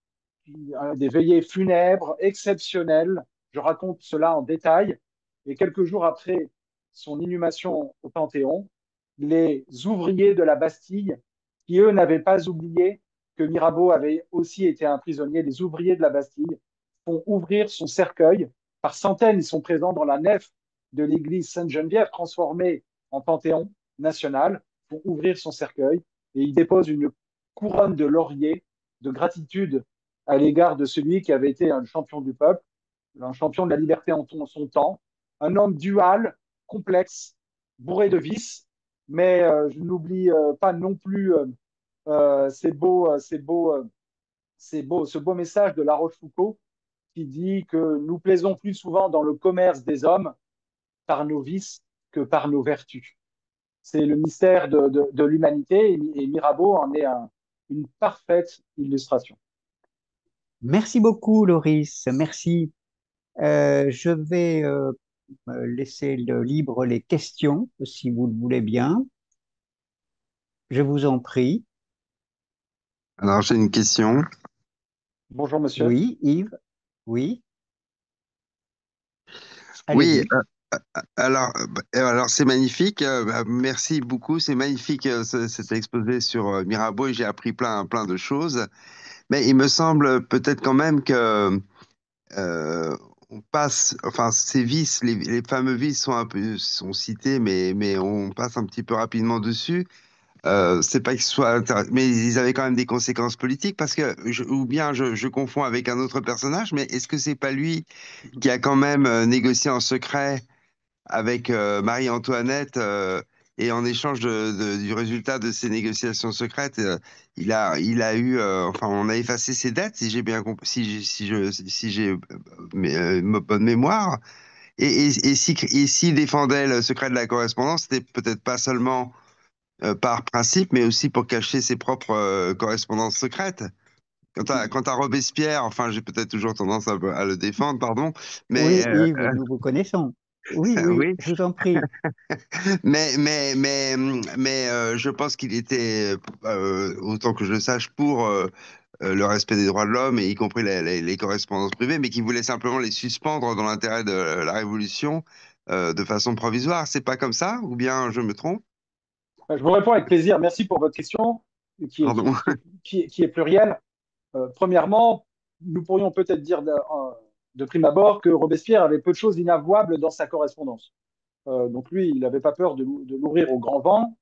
des veillées funèbres exceptionnelles. Je raconte cela en détail. Et quelques jours après son inhumation au Panthéon, les ouvriers de la Bastille, qui eux n'avaient pas oublié que Mirabeau avait aussi été un prisonnier, les ouvriers de la Bastille font ouvrir son cercueil. Par centaines, ils sont présents dans la nef de l'église Sainte-Geneviève, transformée en Panthéon national, font ouvrir son cercueil et ils déposent une couronne de laurier de gratitude à l'égard de celui qui avait été un champion du peuple, un champion de la liberté en son temps, un homme dual, complexe, bourré de vices, mais je n'oublie pas non plus ce beau message de La Rochefoucauld qui dit que nous plaisons plus souvent dans le commerce des hommes par nos vices que par nos vertus. C'est le mystère de l'humanité et Mirabeau en est une parfaite illustration. Merci beaucoup, Loris. Merci. Je vais laisser libre les questions, si vous le voulez bien. Je vous en prie. Alors, j'ai une question. Bonjour monsieur. Oui, Yves. Oui, Oui, allez-y. alors c'est magnifique. Merci beaucoup. C'est magnifique cet exposé sur Mirabeau et j'ai appris plein de choses. Mais il me semble peut-être quand même que on passe, enfin, ces vices, les fameux vices sont un peu sont cités, mais on passe un petit peu rapidement dessus. C'est pas qu'ils soient, mais ils avaient quand même des conséquences politiques parce que, ou bien je confonds avec un autre personnage, mais est-ce que c'est pas lui qui a quand même négocié en secret avec Marie-Antoinette et en échange du résultat de ces négociations secrètes, il a eu, enfin, on a effacé ses dettes si j'ai bien compris, si j'ai bonne mémoire. Et s'il défendait le secret de la correspondance, c'était peut-être pas seulement par principe, mais aussi pour cacher ses propres correspondances secrètes. Quant à Robespierre, enfin, j'ai peut-être toujours tendance à le défendre, pardon, mais Oui, Yves, nous vous connaissons. Oui, oui, oui, je vous en prie. mais je pense qu'il était, autant que je le sache, pour le respect des droits de l'homme, et y compris les correspondances privées, mais qui voulait simplement les suspendre dans l'intérêt de la Révolution de façon provisoire. C'est pas comme ça? Ou bien je me trompe? Je vous réponds avec plaisir. Merci pour votre question Pardon. qui est plurielle. Premièrement, nous pourrions peut-être dire de prime abord que Robespierre avait peu de choses inavouables dans sa correspondance. Donc lui, il n'avait pas peur de l'ouvrir au grand vent.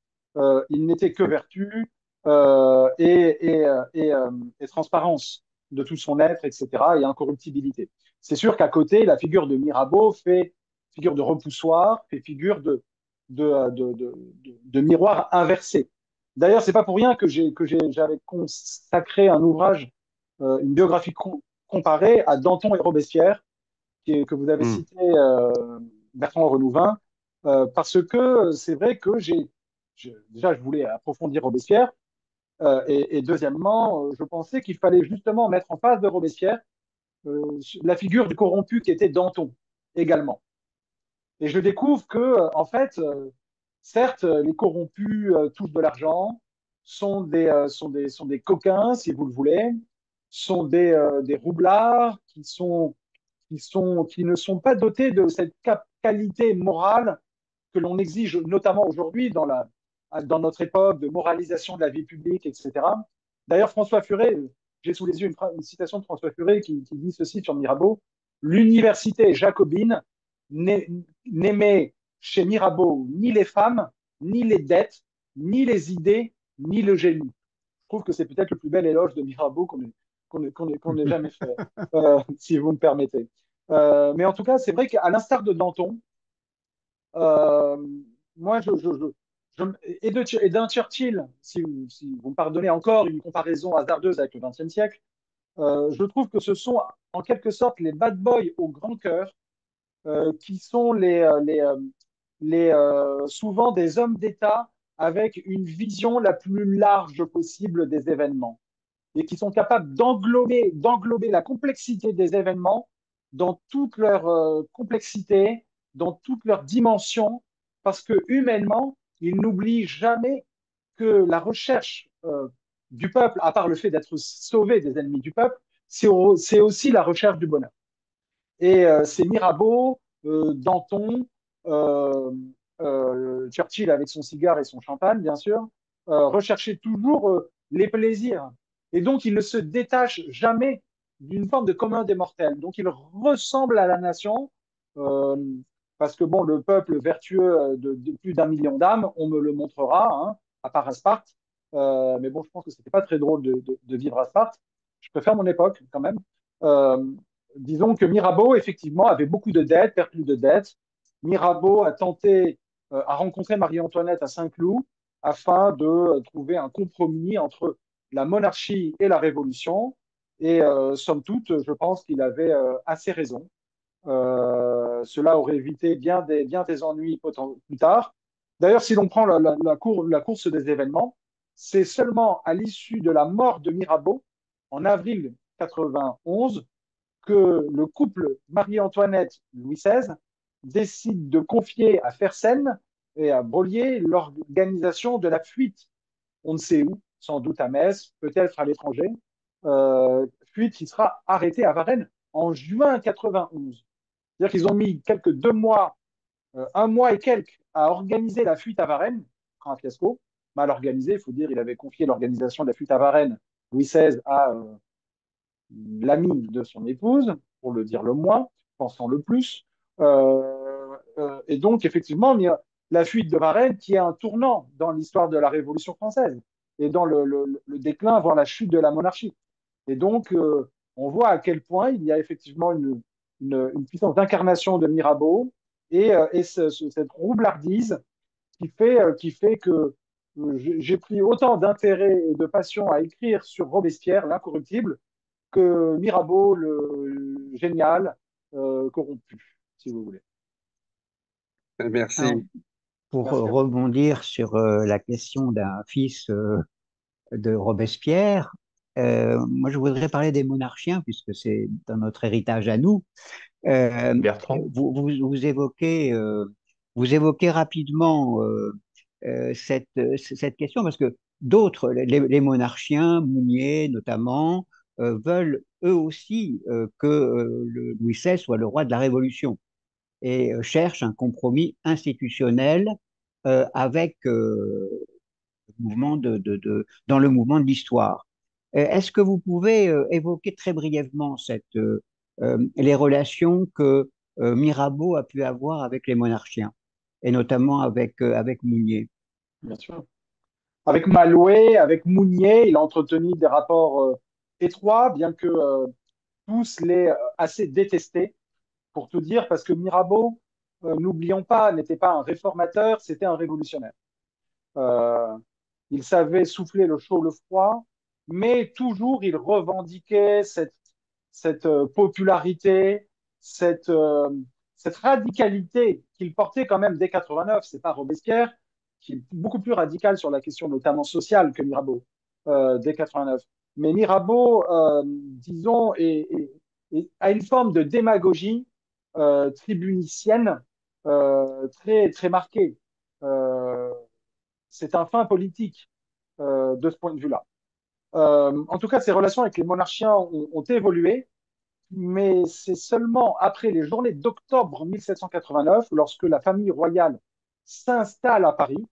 Il n'était que vertu et transparence de tout son être, etc., et incorruptibilité. C'est sûr qu'à côté, la figure de Mirabeau fait figure de repoussoir, fait figure de miroir inversé. D'ailleurs, c'est pas pour rien que j'avais consacré un ouvrage, une biographie comparée à Danton et Robespierre, que vous avez Hmm. cité, Bertrand Renouvin, parce que c'est vrai que déjà, je voulais approfondir Robespierre, et deuxièmement, je pensais qu'il fallait justement mettre en face de Robespierre la figure du corrompu qui était Danton également. Et je découvre que, en fait, certes, les corrompus touchent de l'argent, sont des coquins, si vous le voulez, sont des roublards qui ne sont pas dotés de cette qualité morale que l'on exige, notamment aujourd'hui dans notre époque de moralisation de la vie publique, etc. D'ailleurs, François Furet, j'ai sous les yeux une citation de François Furet qui dit ceci sur Mirabeau: l'université jacobine n'aimait chez Mirabeau ni les femmes, ni les dettes, ni les idées, ni le génie. Je trouve que c'est peut-être le plus bel éloge de Mirabeau qu'on ait jamais fait, si vous me permettez. Mais en tout cas, c'est vrai qu'à l'instar de Danton, euh, moi, et d'un Churchill, si vous me pardonnez encore une comparaison hasardeuse avec le XXe siècle, je trouve que ce sont en quelque sorte les bad boys au grand cœur qui sont souvent des hommes d'État avec une vision la plus large possible des événements et qui sont capables d'englober la complexité des événements dans toute leur complexité, dans toute leur dimension, parce que humainement, ils n'oublient jamais que la recherche du peuple, à part le fait d'être sauvé des ennemis du peuple, c'est aussi la recherche du bonheur. Et c'est Mirabeau, Danton, euh, Churchill avec son cigare et son champagne, bien sûr, recherchaient toujours les plaisirs. Et donc, il ne se détache jamais d'une forme de commun des mortels. Donc, il ressemble à la nation, euh, parce que, bon, le peuple vertueux de plus d'un million d'âmes, on me le montrera, hein, à part à Sparte. Mais bon, je pense que c'était pas très drôle de vivre à Sparte. Je préfère mon époque, quand même. Euh, Disons que Mirabeau, effectivement, avait beaucoup de dettes, perclus de dettes. Mirabeau a tenté, a rencontré Marie-Antoinette à Saint-Cloud afin de trouver un compromis entre la monarchie et la Révolution. Et somme toute, je pense qu'il avait assez raison. Cela aurait évité bien des ennuis plus tard. D'ailleurs, si l'on prend la course des événements, c'est seulement à l'issue de la mort de Mirabeau, en avril 91, que le couple Marie-Antoinette-Louis XVI décide de confier à Fersen et à Broglie l'organisation de la fuite. On ne sait où, sans doute à Metz, peut-être à l'étranger. Fuite qui sera arrêtée à Varennes en juin 91. C'est-à-dire qu'ils ont mis quelques 2 mois, un mois et quelques, à organiser la fuite à Varennes, un fiasco, mal organisé, il faut dire, il avait confié l'organisation de la fuite à Varennes, Louis XVI, à l'ami de son épouse, pour le dire le moins, pensant le plus. Et donc, effectivement, la fuite de Varennes, qui est un tournant dans l'histoire de la Révolution française et dans le déclin, voire la chute de la monarchie. Et donc, on voit à quel point il y a effectivement une puissance d'incarnation de Mirabeau et cette roublardise qui fait que j'ai pris autant d'intérêt et de passion à écrire sur Robespierre, l'incorruptible, que Mirabeau, le génial, corrompu, si vous voulez. Alors, Merci. pour Merci à vous. rebondir sur la question d'un fils de Robespierre, moi je voudrais parler des monarchiens, puisque c'est dans notre héritage à nous. Euh, Bertrand? vous évoquez rapidement cette question, parce que d'autres, les monarchiens, Mounier notamment, veulent eux aussi que Louis XVI soit le roi de la Révolution et cherchent un compromis institutionnel avec le mouvement dans le mouvement de l'histoire. Est-ce que vous pouvez évoquer très brièvement les relations que Mirabeau a pu avoir avec les monarchiens, et notamment avec Mounier? bien sûr. Avec Malouet, avec Mounier, il a entretenu des rapports étroits, bien que tous l'aient assez détesté, pour tout dire, parce que Mirabeau, n'oublions pas, n'était pas un réformateur, c'était un révolutionnaire. Euh, il savait souffler le chaud, le froid, mais toujours il revendiquait cette popularité, cette, euh, cette radicalité qu'il portait quand même dès 89. C'est pas Robespierre, qui est beaucoup plus radical sur la question notamment sociale que Mirabeau dès 89. Mais Mirabeau, disons, a une forme de démagogie tribunicienne très, très marquée. Euh, c'est un fin politique de ce point de vue-là. En tout cas, ses relations avec les monarchiens ont évolué, mais c'est seulement après les journées d'octobre 1789, lorsque la famille royale s'installe à Paris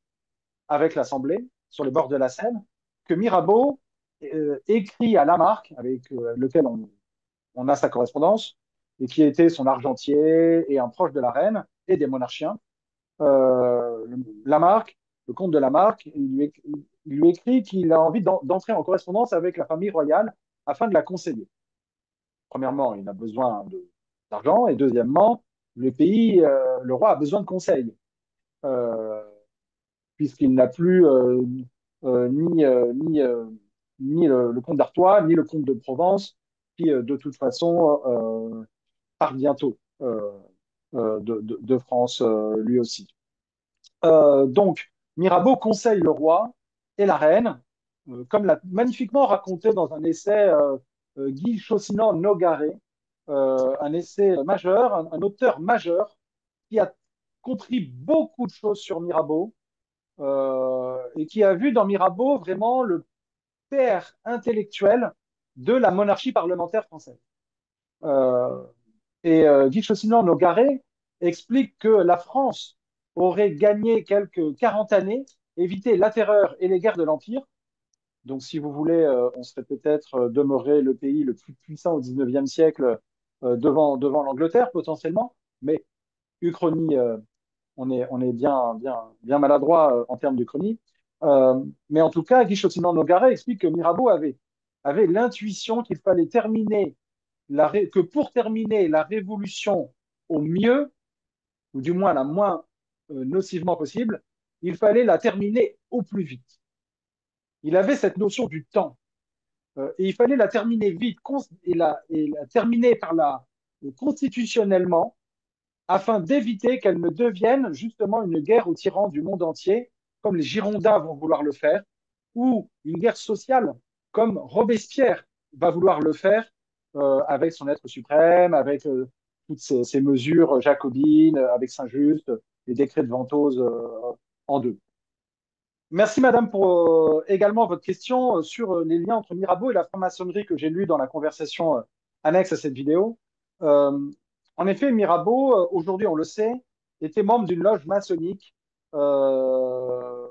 avec l'Assemblée, sur les bords de la Seine, que Mirabeau écrit à Lamarck, avec lequel on a sa correspondance, et qui était son argentier et un proche de la reine et des monarchiens, euh, Lamarck, le comte de Lamarck, il lui écrit qu'il a envie d'entrer en correspondance avec la famille royale afin de la conseiller. Premièrement, il a besoin d'argent et deuxièmement, le roi a besoin de conseils euh, puisqu'il n'a plus ni le comte d'Artois ni le comte de Provence qui de toute façon part bientôt de France lui aussi. Donc, Mirabeau conseille le roi et la reine, comme l'a magnifiquement raconté dans un essai Guy Chaucinan-Nogaret, un essai majeur, un auteur majeur qui a compris beaucoup de choses sur Mirabeau et qui a vu dans Mirabeau vraiment le père intellectuel de la monarchie parlementaire française. Euh, Guy Chaucinan-Nogaret explique que la France aurait gagné quelques 40 années, évité la terreur et les guerres de l'Empire. Donc, si vous voulez, on serait peut-être demeuré le pays le plus puissant au 19e siècle devant l'Angleterre, potentiellement. Mais Uchronie, on est bien maladroit en termes d'Uchronie. Mais en tout cas, Guy Chaucinan-Nogaret explique que Mirabeau avait l'intuition qu'il fallait que pour terminer la révolution au mieux, ou du moins la moins nocivement possible, il fallait la terminer au plus vite. Il avait cette notion du temps. Et il fallait la terminer vite et la terminer constitutionnellement afin d'éviter qu'elle ne devienne justement une guerre aux tyrans du monde entier, comme les Girondins vont vouloir le faire, ou une guerre sociale, comme Robespierre va vouloir le faire avec son être suprême, avec toutes ces mesures jacobines, avec Saint-Just, les décrets de Ventose en deux. Merci, madame, pour également votre question sur les liens entre Mirabeau et la franc-maçonnerie que j'ai lu dans la conversation annexe à cette vidéo. Euh, En effet, Mirabeau, aujourd'hui on le sait, était membre d'une loge maçonnique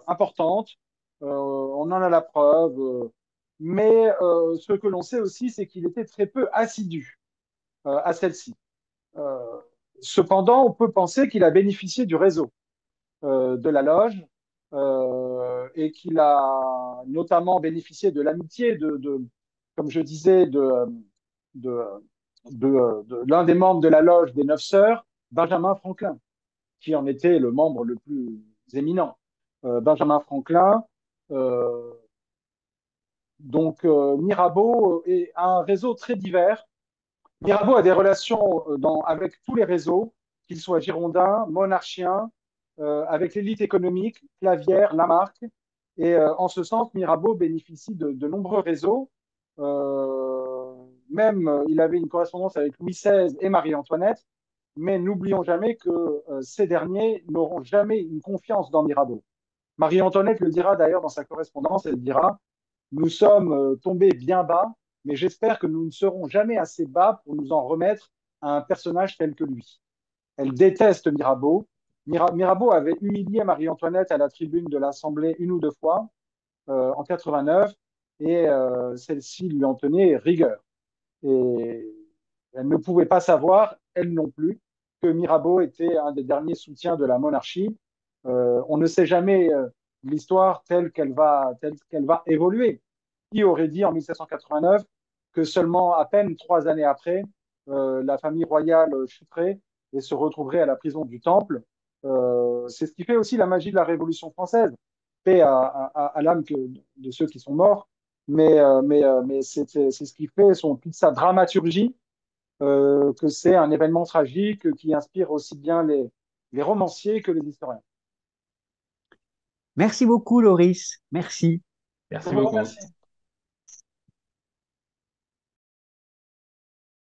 importante. On en a la preuve. Mais ce que l'on sait aussi, c'est qu'il était très peu assidu à celle-ci. Euh, Cependant, on peut penser qu'il a bénéficié du réseau de la loge et qu'il a notamment bénéficié de l'amitié comme je disais, de, de l'un des membres de la loge des Neuf Sœurs, Benjamin Franklin, qui en était le membre le plus éminent. Benjamin Franklin, euh, Mirabeau a un réseau très divers. Mirabeau a des relations avec tous les réseaux, qu'ils soient girondins, monarchiens, avec l'élite économique, Clavière, Lamarck. Et en ce sens, Mirabeau bénéficie de nombreux réseaux. Même, il avait une correspondance avec Louis XVI et Marie-Antoinette. Mais n'oublions jamais que ces derniers n'auront jamais une confiance dans Mirabeau. Marie-Antoinette le dira d'ailleurs dans sa correspondance, elle dira, nous sommes tombés bien bas, mais j'espère que nous ne serons jamais assez bas pour nous en remettre à un personnage tel que lui. Elle déteste Mirabeau. Mirabeau avait humilié Marie-Antoinette à la tribune de l'Assemblée une ou deux fois en 89 et celle-ci lui en tenait rigueur. Et elle ne pouvait pas savoir, elle non plus, que Mirabeau était un des derniers soutiens de la monarchie. On ne sait jamais l'histoire telle qu'elle va évoluer. Qui aurait dit en 1789 que seulement à peine 3 années après, la famille royale chuterait et se retrouverait à la prison du Temple. C'est ce qui fait aussi la magie de la Révolution française, paix à l'âme de ceux qui sont morts, mais c'est ce qui fait toute sa dramaturgie, que c'est un événement tragique qui inspire aussi bien les romanciers que les historiens. Merci beaucoup, Loris. Merci. Je Merci vous beaucoup. remercie.